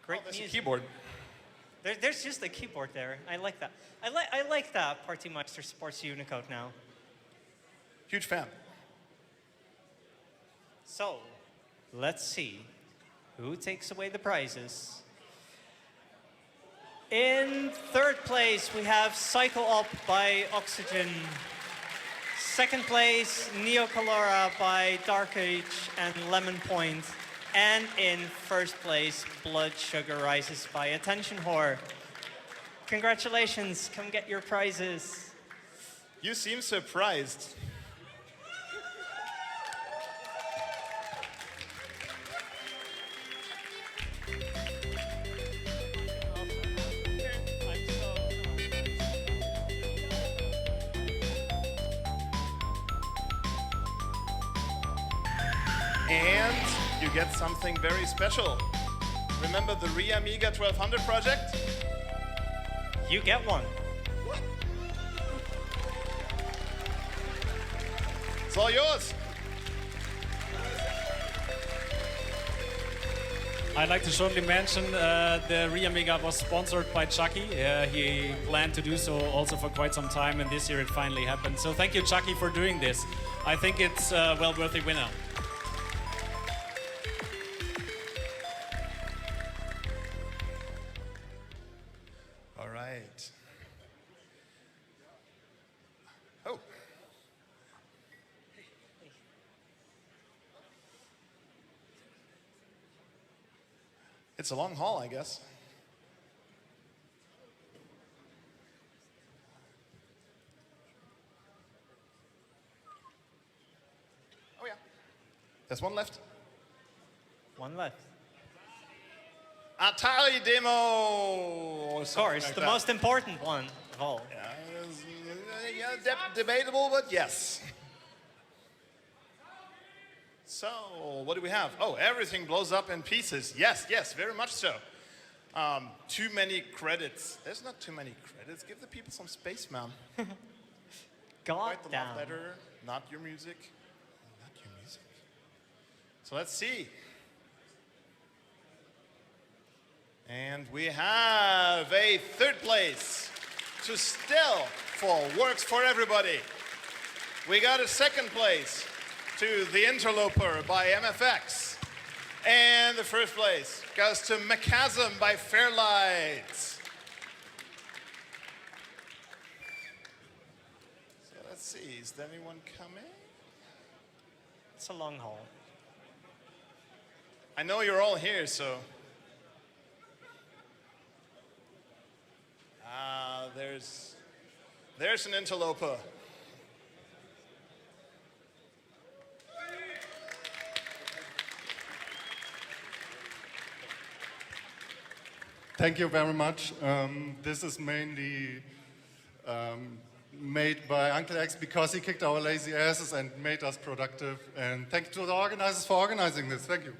Great there's music. a keyboard. There's just a keyboard there. I like that. I like that Partymeister supports Unicode now. Huge fan. So, let's see who takes away the prizes. In third place, we have Cycle Up by Oxygen. Second place, Neocolora by Dark Age and Lemon Point. And in first place, Blood Sugar Rises by Attention Whore. Congratulations, come get your prizes. You seem surprised. And you get something very special. Remember the Amiga 1200 project? You get one. It's all yours. I'd like to shortly mention the Amiga was sponsored by Chucky. He planned to do so also for quite some time, and this year it finally happened. So thank you, Chucky, for doing this. I think it's a well-worthy winner. All right. Oh. It's a long haul, I guess. Oh, yeah. There's one left. One left. Atari demo. Of course, the most important one of all. Debatable, but yes. So, what do we have? Oh, everything blows up in pieces. Yes, yes, very much so. Too many credits. There's not too many credits. Give the people some space, man. God Write the damn. love letter, not your music. Not your music. So let's see. And we have a third place to still for Works for Everybody. We got a second place to The Interloper by MFX. And the first place goes to Macasm by Fairlight. So let's see, is there anyone coming? It's a long haul. I know you're all here, so. There's an interloper. Thank you very much. This is mainly made by Uncle X because he kicked our lazy asses and made us productive. And thank you to the organizers for organizing this. Thank you.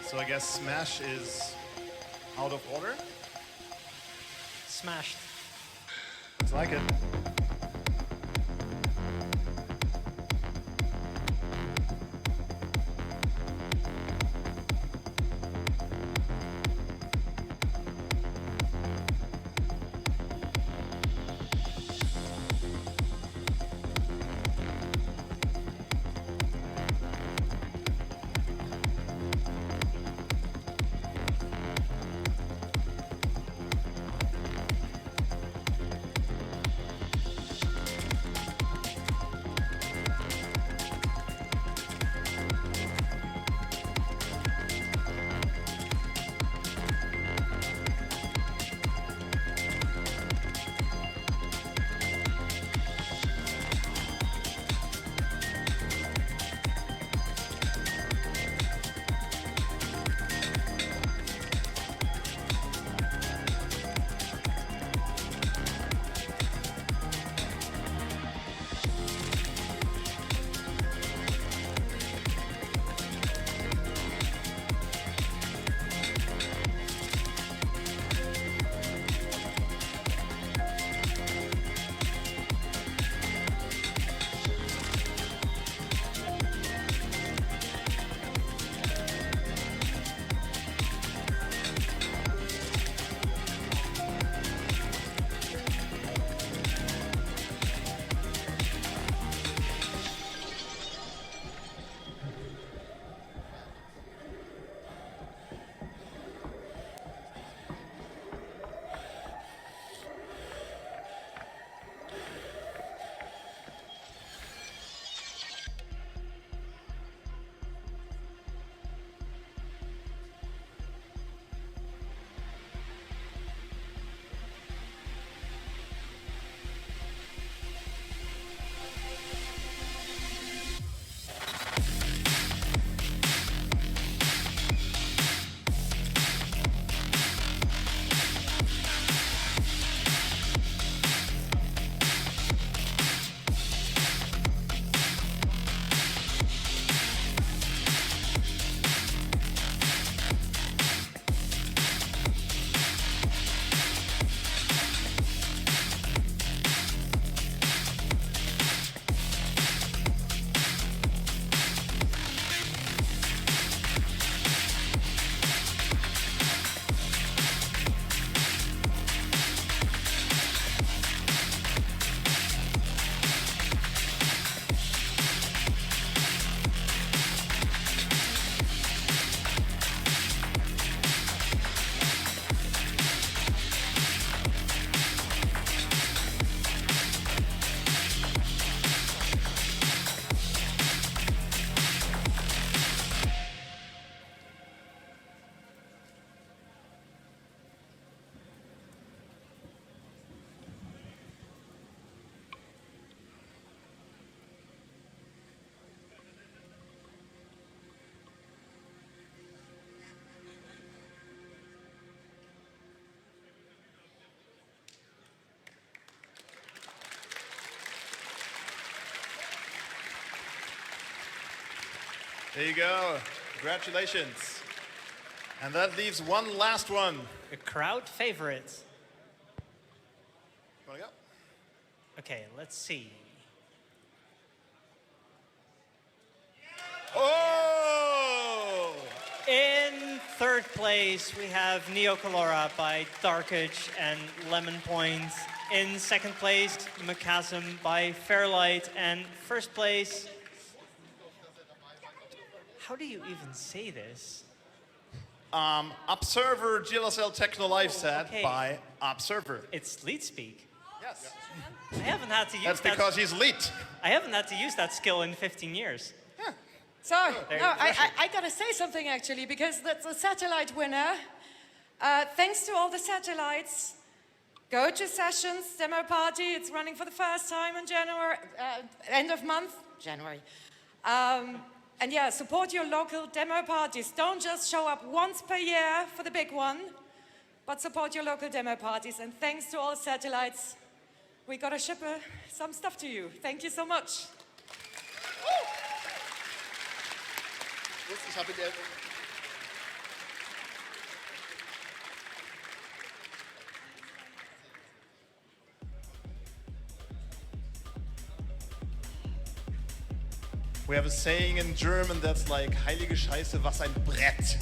So I guess Smash is out of order. Smashed. Looks like it. There you go. Congratulations. And that leaves one last one. A crowd favorite. Wanna go? Okay, let's see. Oh! In third place, we have Neocolora by Darkage and Lemon Point. In second place, Macasm by Fairlight. And first place, how do you even say this? Observer GLSL Techno Live set okay. by Observer. It's lead speak. Yes. I haven't had to use That's that. because he's lead. I haven't had to use that skill in 15 years. So, There no, you go. I gotta say something actually, because that's a satellite winner. Thanks to all the satellites. Go to Sessions, demo party. It's running for the first time in January, end of month, January. And yeah, support your local demo parties. Don't just show up once per year for the big one, but support your local demo parties. And thanks to all satellites, we gotta ship some stuff to you. Thank you so much. Ich habe in der We have a saying in German that's like, heilige Scheiße, was ein Brett.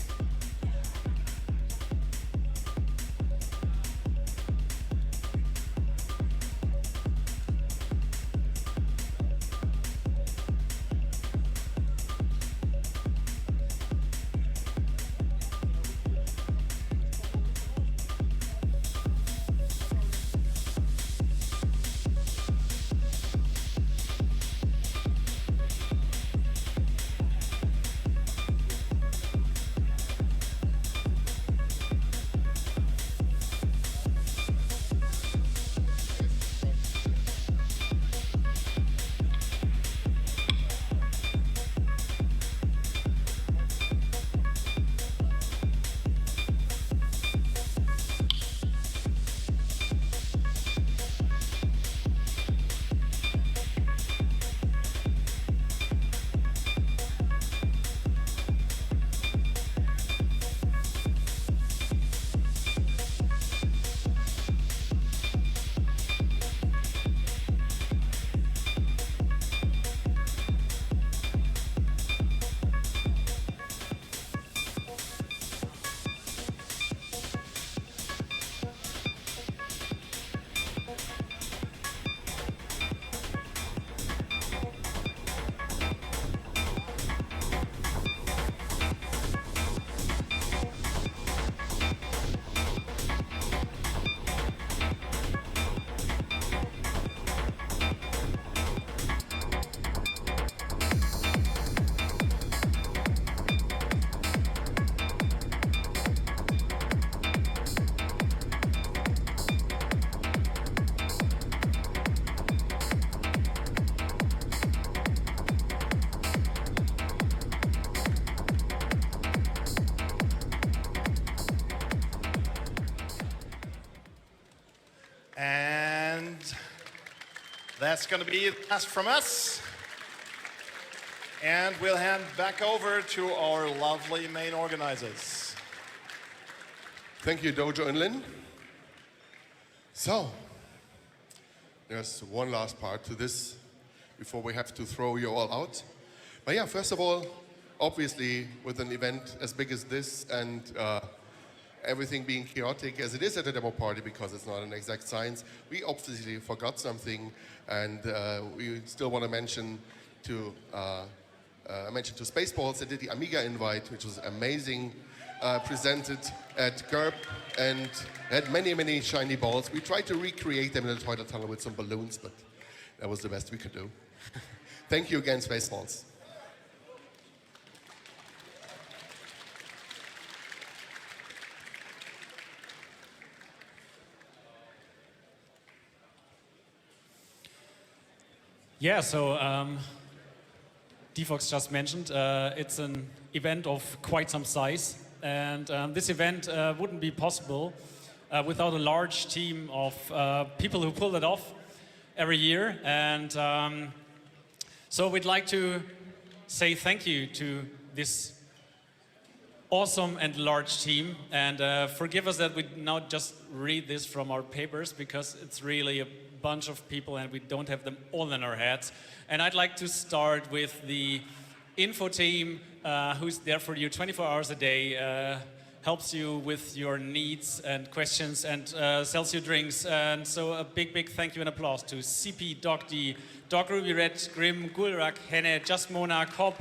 And that's going to be it from us. And we'll hand back over to our lovely main organizers. Thank you, Dojo and Lynn. So, there's one last part to this before we have to throw you all out. But yeah, first of all, obviously, with an event as big as this and everything being chaotic as it is at a demo party because it's not an exact science, we obviously forgot something, and we still want to mention to Spaceballs. They did the Amiga invite, which was amazing, presented at GURP and had many, many shiny balls. We tried to recreate them in the toilet tunnel with some balloons, but that was the best we could do. Thank you again, Spaceballs. Yeah, so Defox just mentioned, it's an event of quite some size, and this event wouldn't be possible without a large team of people who pull it off every year. And so we'd like to say thank you to this awesome and large team. And forgive us that we now just read this from our papers, because it's really a bunch of people and we don't have them all in our heads. And I'd like to start with the info team, who's there for you 24 hours a day, helps you with your needs and questions, and sells you drinks. And so a big thank you and applause to CP, Doc D, Doc Ruby Red, Grim, Gulrak, Henne, Just Mona, Cobb,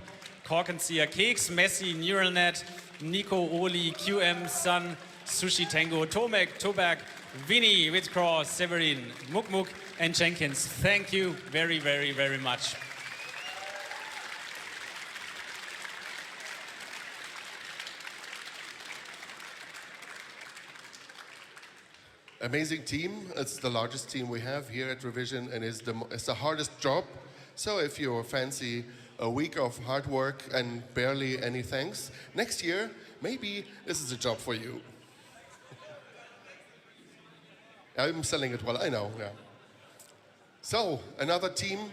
Korkenzieher, Keks, Messi, Neuralnet, Nico, Oli, QM, Sun, Sushi Tango, Tomek, Tobak, Vinny, Whitcross, Severin, Muk, and Jenkins. Thank you very much. Amazing team. It's the largest team we have here at Revision, and it's the hardest job. So if you fancy a week of hard work and barely any thanks, next year, maybe this is a job for you. I'm selling it well, I know, yeah. So, another team,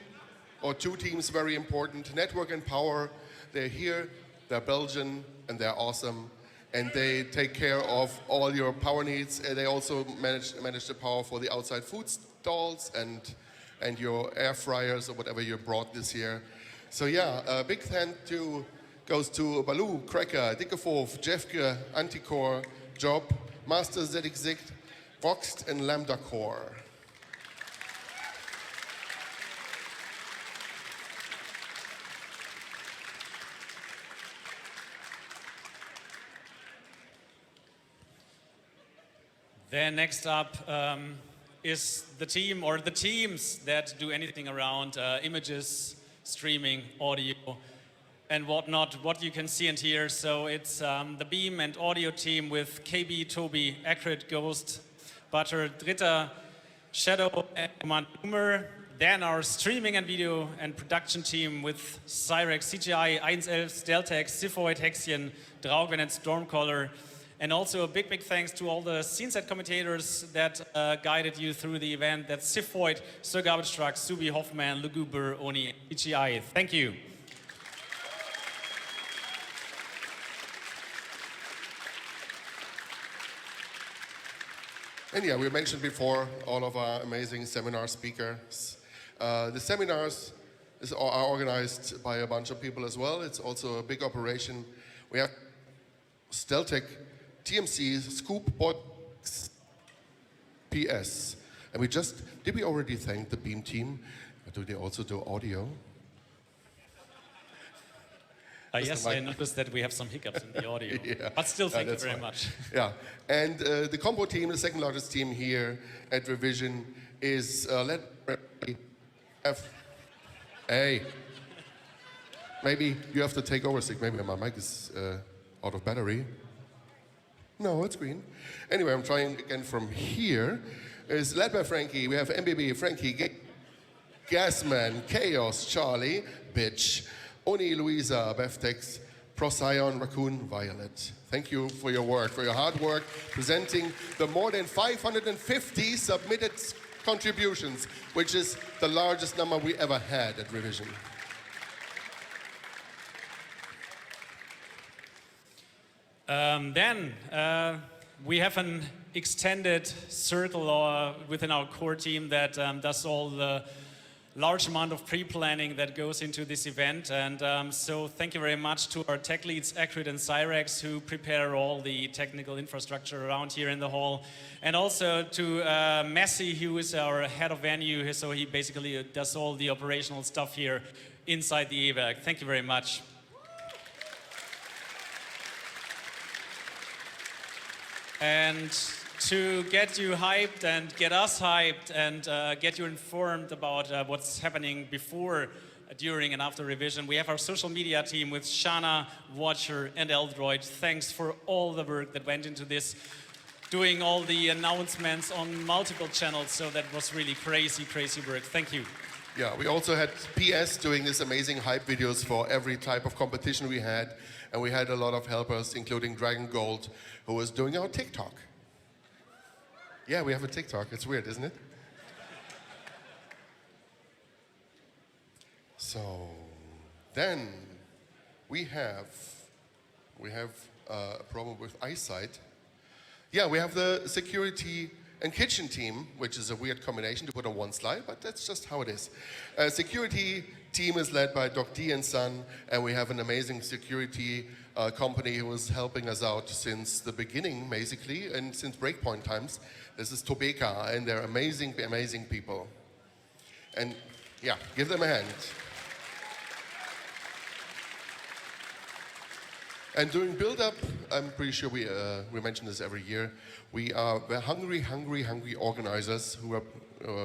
or two teams, very important. Network and Power, they're here, they're Belgian, and they're awesome. And they take care of all your power needs. And they also manage the power for the outside food stalls and your air fryers or whatever you brought this year. So yeah, a big thank you goes to Baloo, Cracker, Dickefof, Jeffke, Anticore, Job, Master ZXZ, Voxed, and Lambda Core. Then next up is the team, or the teams that do anything around images, streaming, audio, and whatnot, what you can see and hear. So it's the Beam and Audio team with KB, Toby, Acrid, Ghost, Butter, Dritter, Shadow, and Command Boomer. Then our streaming and video and production team with Cyrex, CGI, 111, Steltex, Siphoid, Hexion, Draugwen, and Stormcaller. And also a big thanks to all the scene set commentators that guided you through the event. That's Siphoid, Sir Garbage Truck, Subi, Hoffman, Luguber, Oni, and CGI. Thank you. And yeah, we mentioned before all of our amazing seminar speakers. The seminars are organized by a bunch of people as well. It's also a big operation. We have Steltec, TMC, Scoop, Box, PS. And did we already thank the Beam team? Do they also do audio? Yes, I noticed that we have some hiccups in the audio. Yeah. But still, thank you very much. Yeah, and the combo team, the second largest team here at Revision, is led by Hey, maybe you have to take over, Sig. Maybe my mic is out of battery. No, it's green. Anyway, I'm trying again from here. It's led by Frankie. We have MBB, Frankie, Gasman, Chaos, Charlie, Bitch, Oni, Louisa, Beftex, Procyon, Raccoon, Violet. Thank you for your work, for your hard work, presenting the more than 550 submitted contributions, which is the largest number we ever had at Revision. Then we have an extended circle within our core team that does all the large amount of pre-planning that goes into this event. And so thank you very much to our tech leads, Acrid and Cyrex, who prepare all the technical infrastructure around here in the hall. And also to Messi, who is our head of venue, so he basically does all the operational stuff here inside the EVAC. Thank you very much. And to get you hyped and get us hyped and get you informed about what's happening before, during, and after Revision, we have our social media team with Shana, Watcher, and Eldroid. Thanks for all the work that went into this, doing all the announcements on multiple channels. So that was really crazy work. Thank you. Yeah, we also had PS doing these amazing hype videos for every type of competition we had. And we had a lot of helpers, including Dragon Gold, who was doing our TikTok. Yeah, we have a TikTok. It's weird, isn't it? So then we have a problem with eyesight. Yeah, we have the security and kitchen team, which is a weird combination to put on one slide, but that's just how it is. Security team is led by Doc D and Son, and we have an amazing security company who is helping us out since the beginning, basically, and since breakpoint times. This is Tobeka, and they're amazing, amazing people. And yeah, give them a hand. And during build-up, I'm pretty sure we mention this every year, we are hungry organizers who are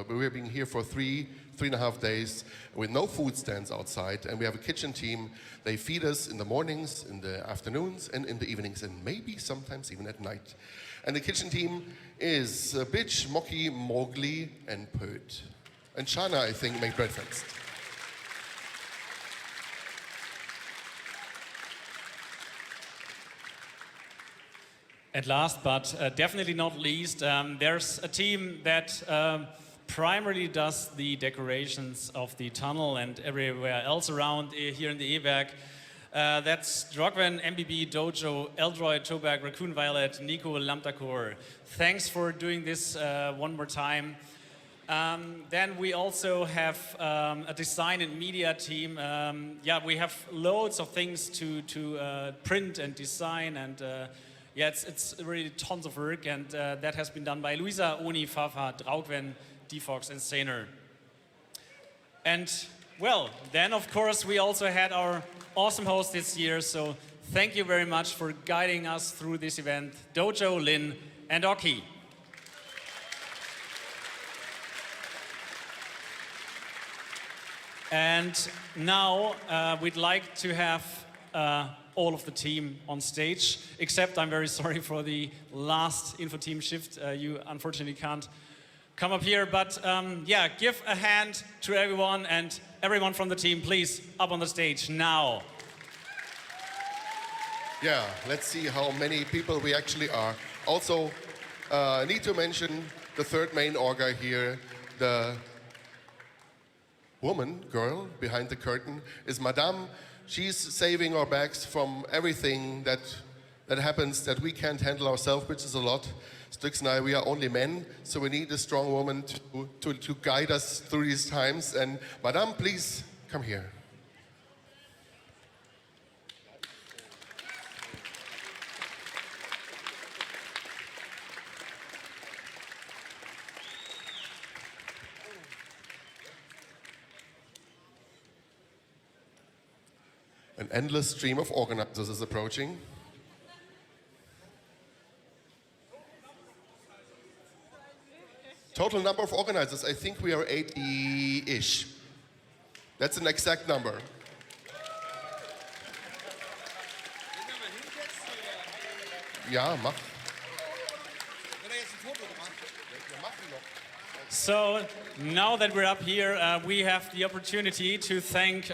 we have been here for three and a half days with no food stands outside, and we have a kitchen team. They feed us in the mornings, in the afternoons, and in the evenings, and maybe sometimes even at night. And the kitchen team is Bitch, Moki, Mowgli, and Pöt. And Shana, I think, make breakfast. And last but definitely not least, there's a team that primarily does the decorations of the tunnel and everywhere else around here in the E-Werk. That's Drogven, MBB, Dojo, Eldroid, Tobak, Raccoon Violet, Nico, Lambda-Core. Thanks for doing this one more time. Then we also have a design and media team. Yeah, we have loads of things to print and design, and yeah, it's really tons of work, and that has been done by Luisa, Oni, Fafa, Draugwen, Defox, and Saner. And well, then of course we also had our awesome host this year, so thank you very much for guiding us through this event, Dojo, Lin, and Oki. And now we'd like to have all of the team on stage, except I'm very sorry for the last info team shift. You unfortunately can't come up here, but yeah, give a hand to everyone, and everyone from the team, please, up on the stage now. Yeah, let's see how many people we actually are. Also, need to mention the third main orga here, the girl behind the curtain is Madame. She's saving our bags from everything that happens that we can't handle ourselves, which is a lot. Strix and I, we are only men, so we need a strong woman to guide us through these times. And Madame, please come here. An endless stream of organizers is approaching. Total number of organizers, I think we are 80-ish. That's an exact number. Ja, mach. So now that we're up here, we have the opportunity to thank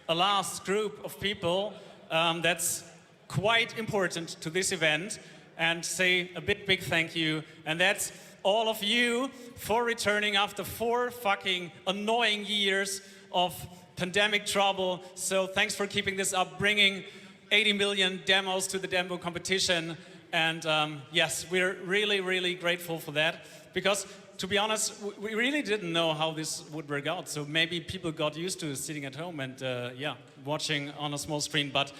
a last group of people that's quite important to this event, and say a big thank you, and that's all of you for returning after 4 fucking annoying years of pandemic trouble. So thanks for keeping this up, bringing 80 million demos to the demo competition, and yes, we're really grateful for that, because to be honest, we really didn't know how this would work out. So maybe people got used to sitting at home and yeah, watching on a small screen. But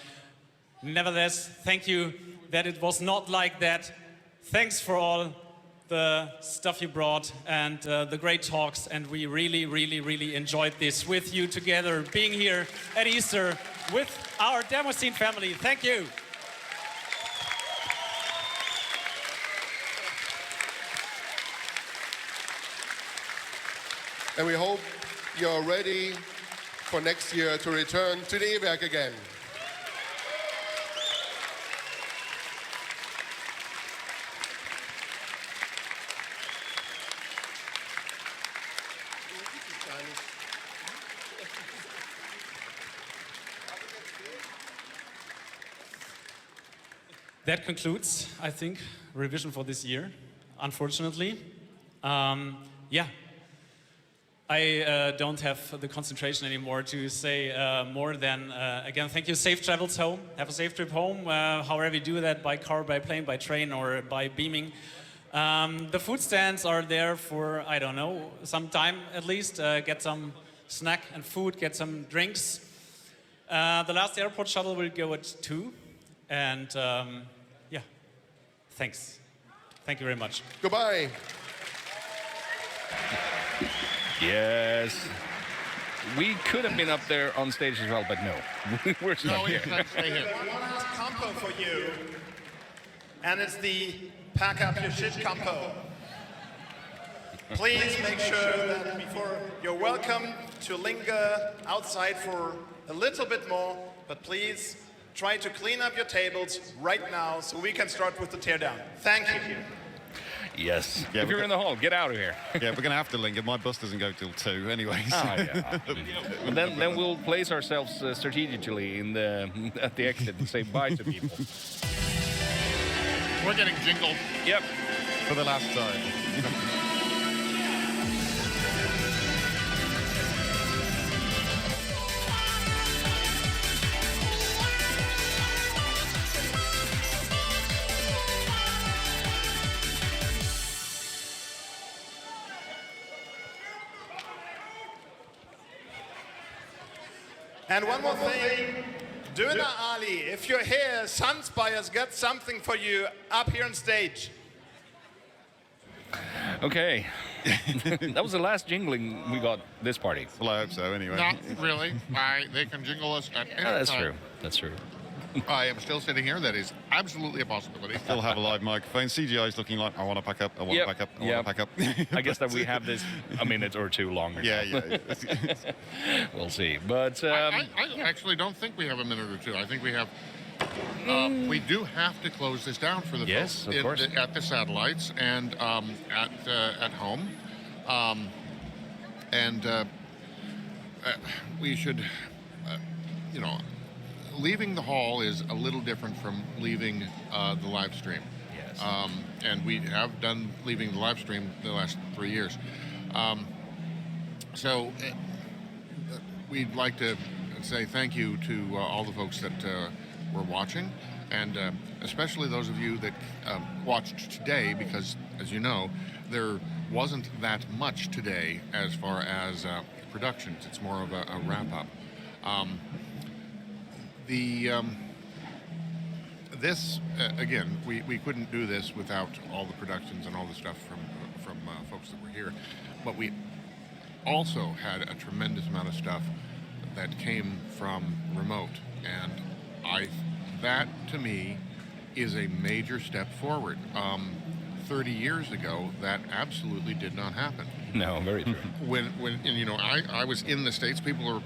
nevertheless, thank you that it was not like that. Thanks for all the stuff you brought and the great talks. And we really enjoyed this with you together, being here at Easter with our Demo Scene family. Thank you. And we hope you're ready for next year to return to the E-Werk again. That concludes, I think, revision for this year, unfortunately. Yeah. I don't have the concentration anymore to say more than, again, thank you. Safe travels home. Have a safe trip home, however you do that, by car, by plane, by train, or by beaming. The food stands are there for, I don't know, some time at least. Get some snack and food, get some drinks. The last airport shuttle will go at 2. And yeah, thanks. Thank you very much. Goodbye. Yes. We could have been up there on stage as well, but no. We're stuck here. One last compo for you, and it's the pack up your shit compo. Please make sure that before you're welcome to linger outside for a little bit more, but please try to clean up your tables right now so we can start with the teardown. Thank you. Yes. Yeah, if you're in the hall, get out of here. Yeah, we're going to have to linger. My bus doesn't go till 2 anyway. So. Yeah. then we'll place ourselves strategically in the at the exit and say bye to people. We're getting jingled. Yep. For the last time. And one more thing, Döner Ali, if you're here, Sunspire's got something for you up here on stage. Okay. That was the last jingling we got this party. Well, I hope so, anyway. Not really. They can jingle us at any That's time. true. That's true. I am still sitting here. That is absolutely a possibility. Still have a live microphone. CGI is looking like, I want to pack up, I want to pack up, I want to pack up. I guess that we have this a minute or two longer. Yeah. We'll see. But I actually don't think we have a minute or two. I think we have. We do have to close this down for the Yes, folks of course. at the satellites and at home, we should, leaving the hall is a little different from leaving the live stream. Yes. And we have done leaving the live stream the last 3 years. So we'd like to say thank you to all the folks that were watching, and especially those of you that watched today, because as you know, there wasn't that much today as far as productions. It's more of a wrap-up. This again, we couldn't do this without all the productions and all the stuff from folks that were here, but we also had a tremendous amount of stuff that came from remote, and that to me is a major step forward. 30 years ago, that absolutely did not happen. No, very true. I was in the States. People are,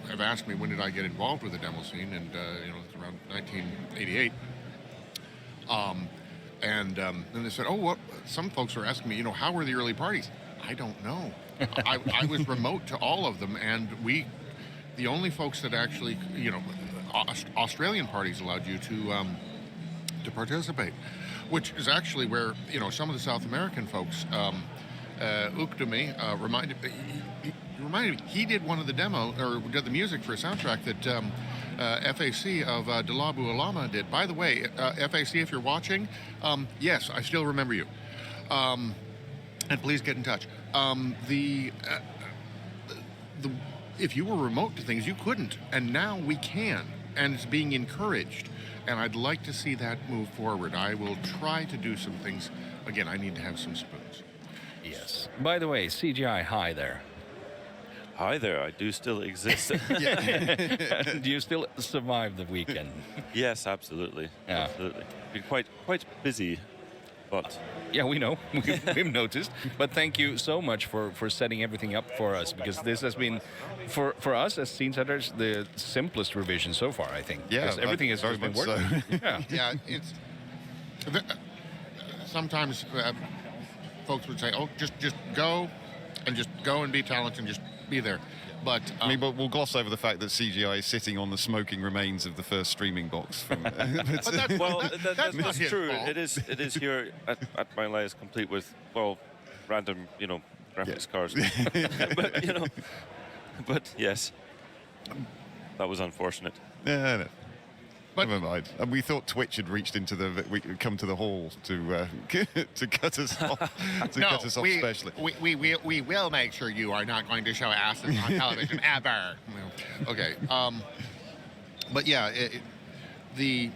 have asked me when did I get involved with the demo scene, and it's around 1988. Then they said, what? Some folks were asking me, how were the early parties? I don't know. I was remote to all of them, and the only folks that actually, Australian parties allowed you to participate, which is actually where some of the South American folks. Uktumi reminded me he did one of the demo or did the music for a soundtrack that FAC of Dalabu Alama did. By the way, FAC, if you're watching, yes, I still remember you, and please get in touch. If you were remote to things, you couldn't, and now we can, and it's being encouraged. And I'd like to see that move forward. I will try to do some things. Again, I need to have some spoons. Yes. By the way, CGI, hi there. Hi there, I do still exist. Do you still survive the weekend? Yes, absolutely. Yeah. Absolutely. Been quite busy, but... Yeah, we know. We've noticed. But thank you so much for setting everything up for us, because this has been, for us as scene setters, the simplest revision so far, I think. Yeah, because everything has very been much working. so. Yeah, it's... Sometimes folks would say, just go and be talented and just be there. But but we'll gloss over the fact that CGI is sitting on the smoking remains of the first streaming box. That's true. fault. It is here at my layers complete with random graphics cards. But you know, but yes, that was unfortunate. Yeah, no. Never mind. And we thought Twitch had reached into we could come to the hall to to cut us off, cut us off specially. We will make sure you are not going to show asses on television ever. Okay. But yeah, the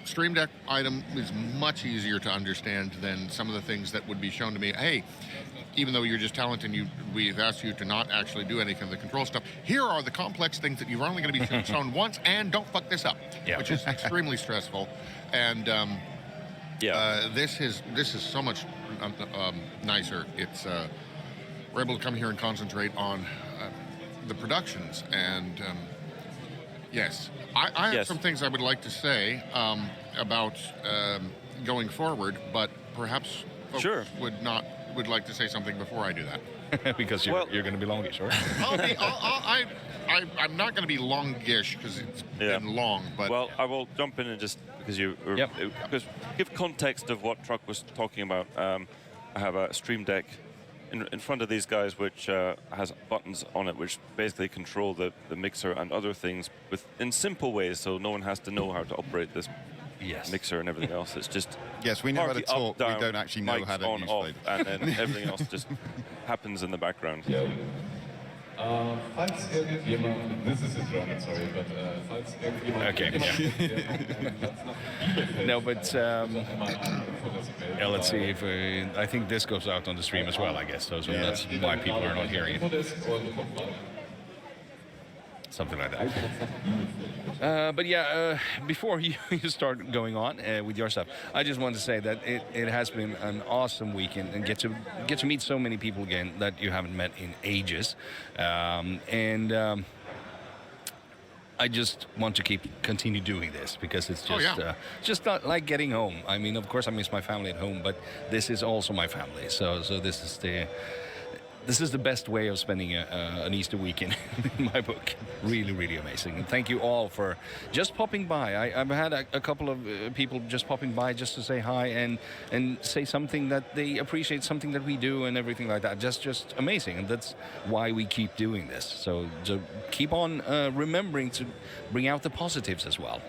Stream Deck item is much easier to understand than some of the things that would be shown to me. Hey, even though you're just talented, we've asked you to not actually do any of the control stuff. Here are the complex things that you're only going to be shown once, and don't fuck this up, which is extremely stressful. And this is so much nicer. It's we're able to come here and concentrate on the productions. And yes, I have some things I would like to say about going forward, but perhaps folks would like to say something before I do that. Because you're going to be longish, right? I'm not going to be longish because it's been long. But well, I will jump in and just because because give context of what Truck was talking about. I have a Stream Deck in front of these guys, which has buttons on it, which basically control the mixer and other things in simple ways, so no one has to know how to operate this mixer and everything else. It's just we know how to talk. Up, down, we don't actually know how to on, use off, it. and then everything else just happens in the background. Falls irgendjemand, this is his German, sorry, but falls irgendjemand... Okay, No, but let's see if I think this goes out on the stream as well, I guess. So that's why people are not hearing it. Something like that. But before you start going on with your stuff, I just want to say that it has been an awesome weekend and get to meet so many people again that you haven't met in ages. I just want to continue doing this because it's just not like getting home. I mean, of course, I miss my family at home, but this is also my family. So this is the best way of spending an Easter weekend in my book. Really, really amazing. And thank you all for just popping by. I've had a couple of people just popping by just to say hi and say something that they appreciate, something that we do and everything like that. Just amazing. And that's why we keep doing this. So keep on remembering to bring out the positives as well.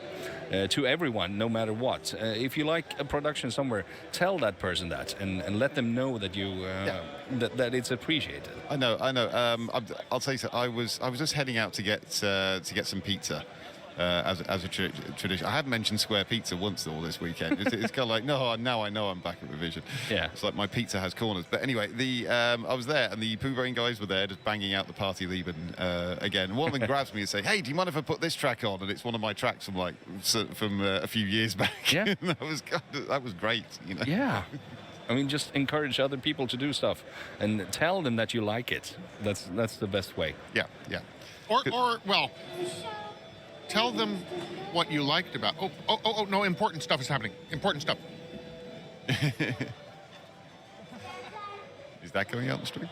To everyone, no matter what. If you like a production somewhere, tell that person that and let them know that you that it's appreciated. I know. I'll tell you so. I was just heading out to get some pizza. As a tradition. I haven't mentioned Square Pizza once all this weekend. It's kind of like, no, now I know I'm back at Revision. Yeah. It's like my pizza has corners. But anyway, I was there, and the Pooh Brain guys were there just banging out the Party Lieben again. One of them grabs me and say, hey, do you mind if I put this track on? And it's one of my tracks from a few years back. Yeah. that was great, you know. Yeah. I mean, just encourage other people to do stuff and tell them that you like it. That's the best way. Yeah. Or well, tell them what you liked about. Oh, no, important stuff is happening. Important stuff. Is that going out the street?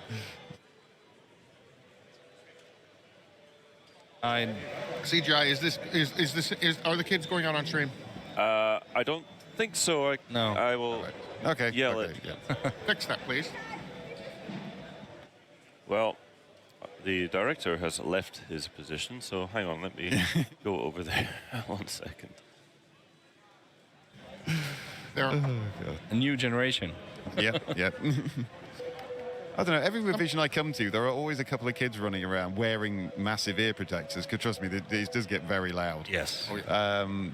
CGI, are the kids going out on stream? I don't think so. No. I will yell it. Yeah. Fix that, please. Well, the director has left his position, so hang on, let me go over there. 1 second. A new generation. Yeah. I don't know, every revision I come to, there are always a couple of kids running around wearing massive ear protectors, because trust me, these does get very loud. Yes.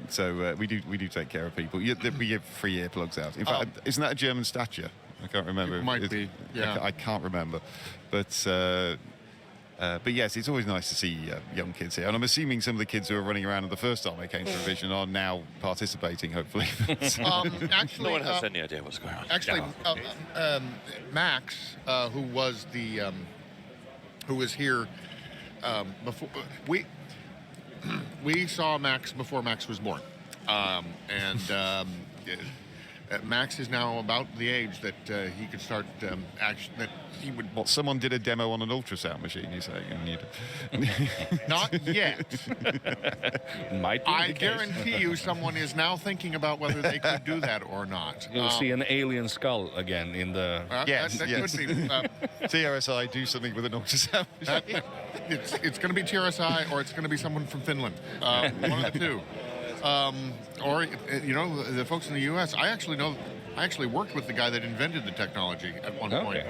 So we do take care of people. We give free earplugs out. In fact, isn't that a German stature? I can't remember. It might be, yeah. I can't remember. But yes, it's always nice to see young kids here. And I'm assuming some of the kids who were running around the first time I came to Revision are now participating, hopefully. Actually, no one has any idea what's going on. Actually, Max, who was here before, we saw Max before Max was born. Max is now about the age that he could start that he would. What, someone did a demo on an ultrasound machine, you say? Not yet. Might be I the case. guarantee you someone is now thinking about whether they could do that or not. You'll see an alien skull again in the... Yes, that yes. could be. TRSI, do something with an ultrasound machine. It's going to be TRSI or it's going to be someone from Finland. One of the two. Or, the folks in the U.S. I actually worked with the guy that invented the technology at one point.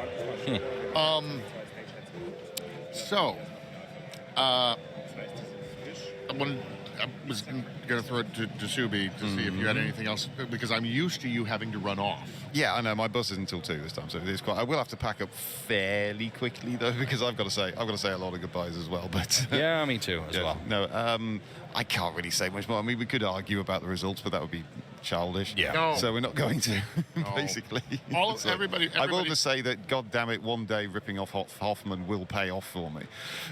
I was going to throw it to Subi to see if you had anything else, because I'm used to you having to run off. Yeah, I know. My bus is until 2 this time, so it's quite. I will have to pack up fairly quickly though, because I've got to say a lot of goodbyes as well. But yeah, me too as well. No, I can't really say much more. I mean, we could argue about the results, but that would be childish. Yeah. No. So we're not going to, basically. Everybody. I will just say that, God damn it, one day ripping off Hoffman will pay off for me.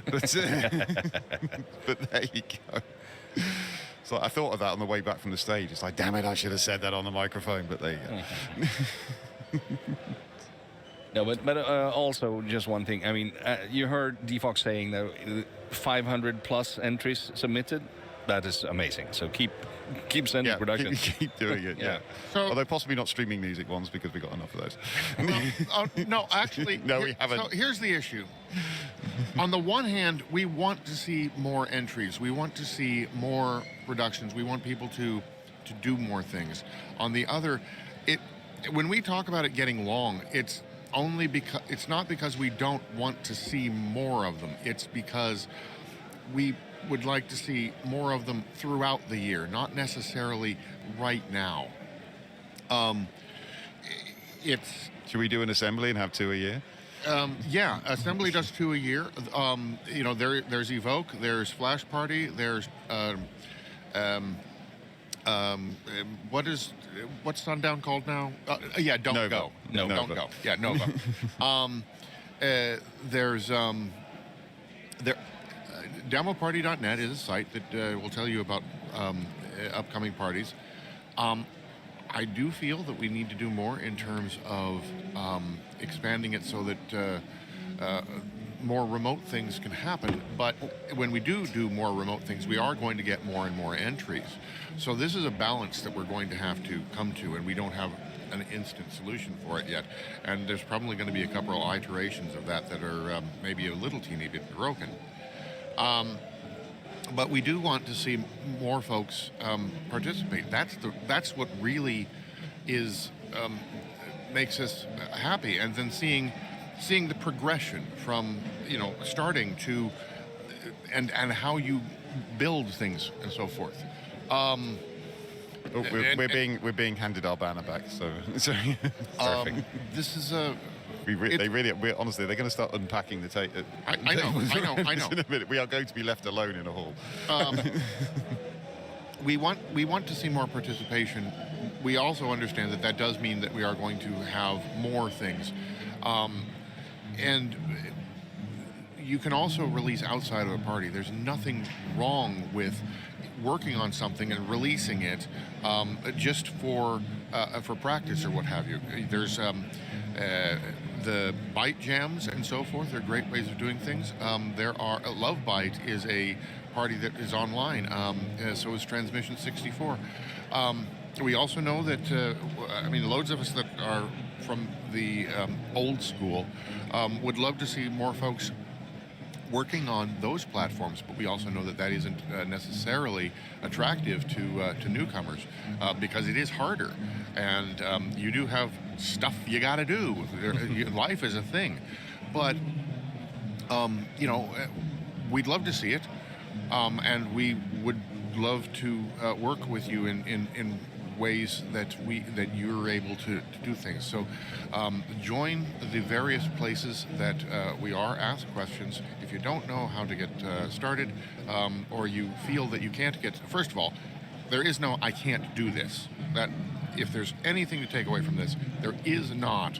But but there you go. So I thought of that on the way back from the stage. It's like, damn it, I should have said that on the microphone, but there you go. No, but also just one thing. I mean, you heard DFox saying that 500 plus entries submitted. That is amazing. So keep sending productions. Keep doing it. Yeah. So, although possibly not streaming music ones, because we got enough of those. no, actually, no, we haven't. So here's the issue. On the one hand, we want to see more entries. We want to see more productions. We want people to do more things. On the other, when we talk about it getting long, it's not because we don't want to see more of them. It's because we would like to see more of them throughout the year, not necessarily right now. Should we do an assembly and have 2 a year? Yeah, Assembly does 2 a year. There's Evoke, there's Flash Party, there's what's Sundown called now? Don't Nova. Go. No, Don't Nova. Go. Yeah, Nova. There's demoparty.net is a site that will tell you about upcoming parties. I do feel that we need to do more in terms of expanding it so that more remote things can happen. But when we do more remote things, we are going to get more and more entries. So this is a balance that we're going to have to come to, and we don't have an instant solution for it yet. And there's probably going to be a couple of iterations of that are maybe a little teeny bit broken. But we do want to see more folks participate. That's what really is makes us happy. And then seeing the progression from starting to and how you build things and so forth. We're being handed our banner back. So sorry. This is honestly, they're going to start unpacking the tape. I know. In a minute, we are going to be left alone in a hall. We want to see more participation. We also understand that does mean that we are going to have more things, and you can also release outside of a party. There's nothing wrong with working on something and releasing it just for practice or what have you. There's the Byte jams and so forth are great ways of doing things. There are Love Byte is a party that is online. So is Transmission 64. We also know that loads of us that are from the old school would love to see more folks working on those platforms, but we also know that isn't necessarily attractive to newcomers because it is harder, and you do have stuff you got to do. Life is a thing, but we'd love to see it, and we would love to work with you in ways that you're able to do things. So join the various places that we are. Ask questions. If you don't know how to get started, or you feel that you can't get, first of all, there is no I can't do this. That if there's anything to take away from this, there is not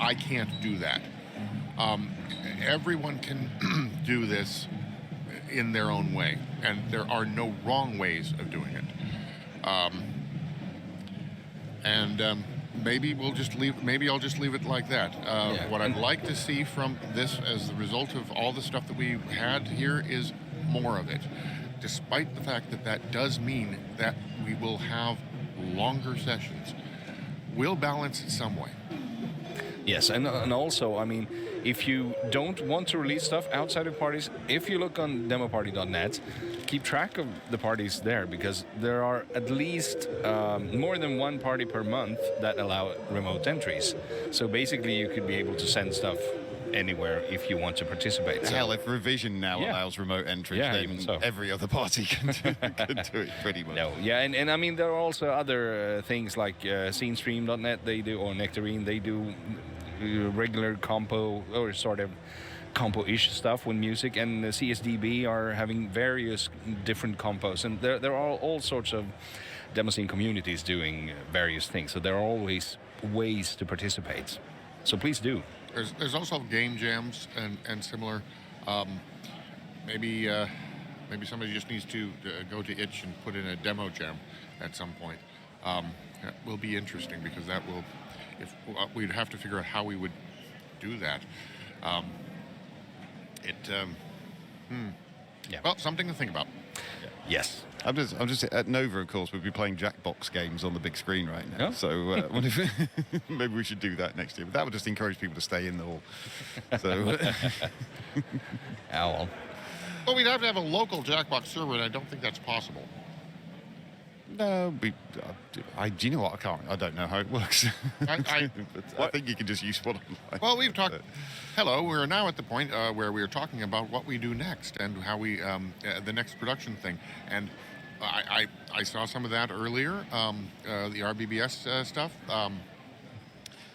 I can't do that. Everyone can do this in their own way, and there are no wrong ways of doing it. And maybe we'll just leave. Maybe I'll just leave it like that. What I'd like to see from this, as the result of all the stuff that we had here, is more of it. Despite the fact that that does mean that we will have longer sessions, we'll balance it some way. Yes, and also, I mean, if you don't want to release stuff outside of parties, if you look on demoparty.net, keep track of the parties there, because there are at least more than one party per month that allow remote entries. So basically, you could be able to send stuff anywhere if you want to participate. Hell, if Revision now allows remote entries, then every other party can do it pretty much. No, yeah, and I mean, there are also other things like scenestream.net, they do, or Nectarine, they do regular compo, or sort of compo-ish stuff with music, and CSDB are having various different compos, and there are all sorts of demo scene communities doing various things, so there are always ways to participate. So please do. There's also game jams and similar. Maybe somebody just needs to go to Itch and put in a demo jam at some point. That will be interesting, because that will, if we'd have to figure out how we would do that. Well, something to think about. Yes. I'm just at Nova, of course, we'll be playing Jackbox games on the big screen right now. Oh. So maybe we should do that next year. But that would just encourage people to stay in the hall. So, well, we'd have to have a local Jackbox server, and I don't think that's possible. No, do you know what? I don't know how it works. I think you can just use one online. Well, we've talked. Hello, we're now at the point where we're talking about what we do next and how we the next production thing. And I saw some of that earlier, the RBBS stuff.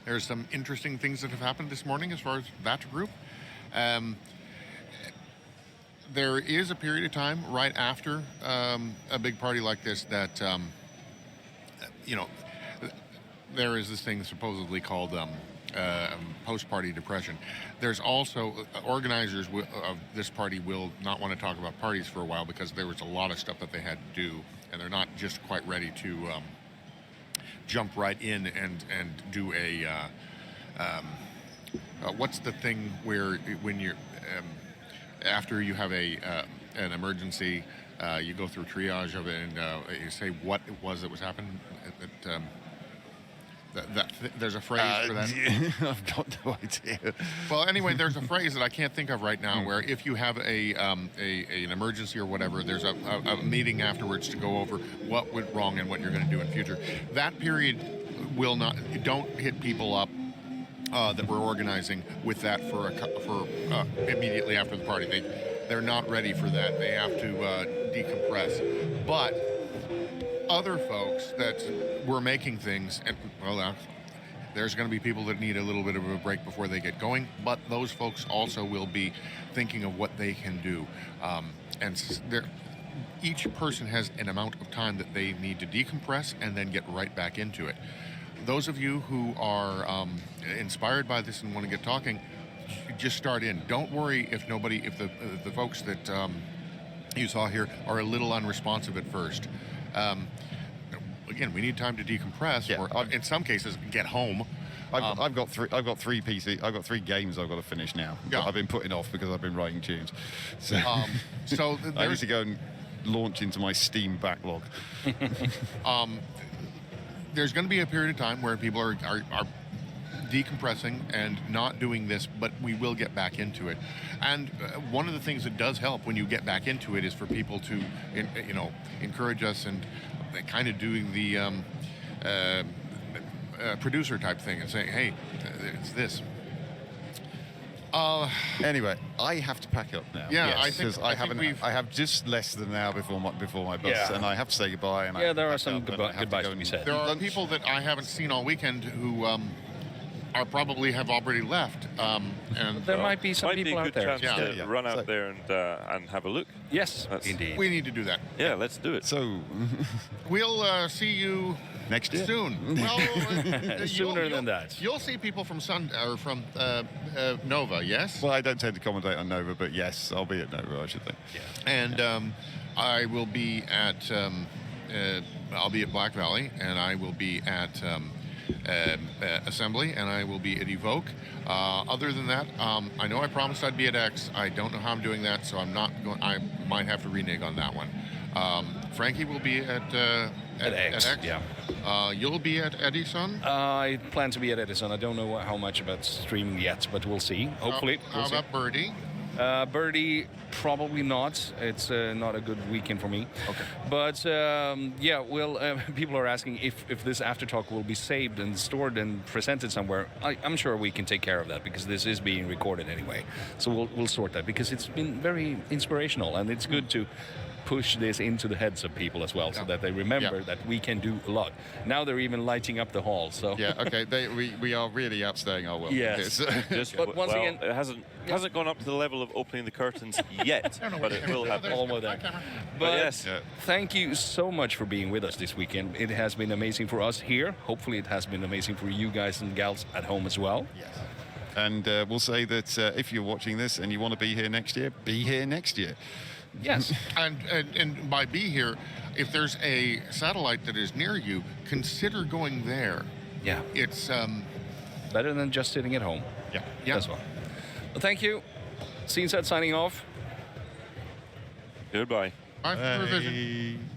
There's some interesting things that have happened this morning as far as that group. There is a period of time right after a big party like this that, there is this thing supposedly called post-party depression. There's also, organizers of this party will not want to talk about parties for a while, because there was a lot of stuff that they had to do, and they're not just quite ready to jump right in and do a, what's the thing where when you're, after you have an emergency, you go through triage of it, and you say what it was that was happening. There's a phrase for that. I've got no idea. Well, anyway, there's a phrase that I can't think of right now, where if you have an emergency or whatever, there's a meeting afterwards to go over what went wrong and what you're going to do in future. That period will not. Don't hit people up that we're organizing with that for immediately after the party. They're not ready for that. They have to decompress. But other folks that were making things, and there's going to be people that need a little bit of a break before they get going. But those folks also will be thinking of what they can do, and each person has an amount of time that they need to decompress and then get right back into it. Those of you who are inspired by this and want to get talking, just start in. Don't worry if the folks that you saw here are a little unresponsive at first. Again, we need time to decompress, or in some cases, get home. I've got three games I've got to finish now. Yeah. I've been putting off because I've been writing tunes. So, I need to go and launch into my Steam backlog. There's going to be a period of time where people are decompressing and not doing this, but we will get back into it. And one of the things that does help when you get back into it is for people to, encourage us and kind of doing the producer type thing and saying, "Hey, it's this." Anyway, I have to pack up now. Yeah, yes, I have just less than an hour before my bus, and I have to say goodbye. And there are some goodbyes to be said. There are people that I haven't seen all weekend who are probably have already left. And there might be some people out there. Might be a good chance to run out there and have a look. Yes, indeed. We need to do that. Yeah, let's do it. So we'll see you next year soon. Well, sooner than that. You'll see people from Nova, yes? Well, I don't tend to commentate on Nova, but yes, I'll be at Nova, I should think. Yeah. And I will be at I'll be at Black Valley, and I will be at Assembly, and I will be at Evoke. Other than that, I know I promised I'd be at X. I don't know how I'm doing that, so I'm not going. I might have to renege on that one. Frankie will be at X. Yeah. You'll be at Edison. I plan to be at Edison. I don't know how much about streaming yet, but we'll see. Hopefully. How about Birdie? Birdie, probably not. It's not a good weekend for me. Okay. But yeah, well, people are asking if this after talk will be saved and stored and presented somewhere. I'm sure we can take care of that because this is being recorded anyway. So we'll sort that because it's been very inspirational and it's good to push this into the heads of people as well, so that they remember that we can do a lot. Now they're even lighting up the hall. So yeah, okay, we are really outstaying our welcome. Yes, but once again, it hasn't gone up to the level of opening the curtains yet, but it will happen. Almost there. But yes, thank you so much for being with us this weekend. It has been amazing for us here. Hopefully, it has been amazing for you guys and gals at home as well. Yes. And we'll say that if you're watching this and you want to be here next year, be here next year. Yes. and by be here, if there's a satellite that is near you, consider going there. Yeah. It's better than just sitting at home. Yeah. As well. Well, thank you. Scene Set signing off. Goodbye. Bye. Revision.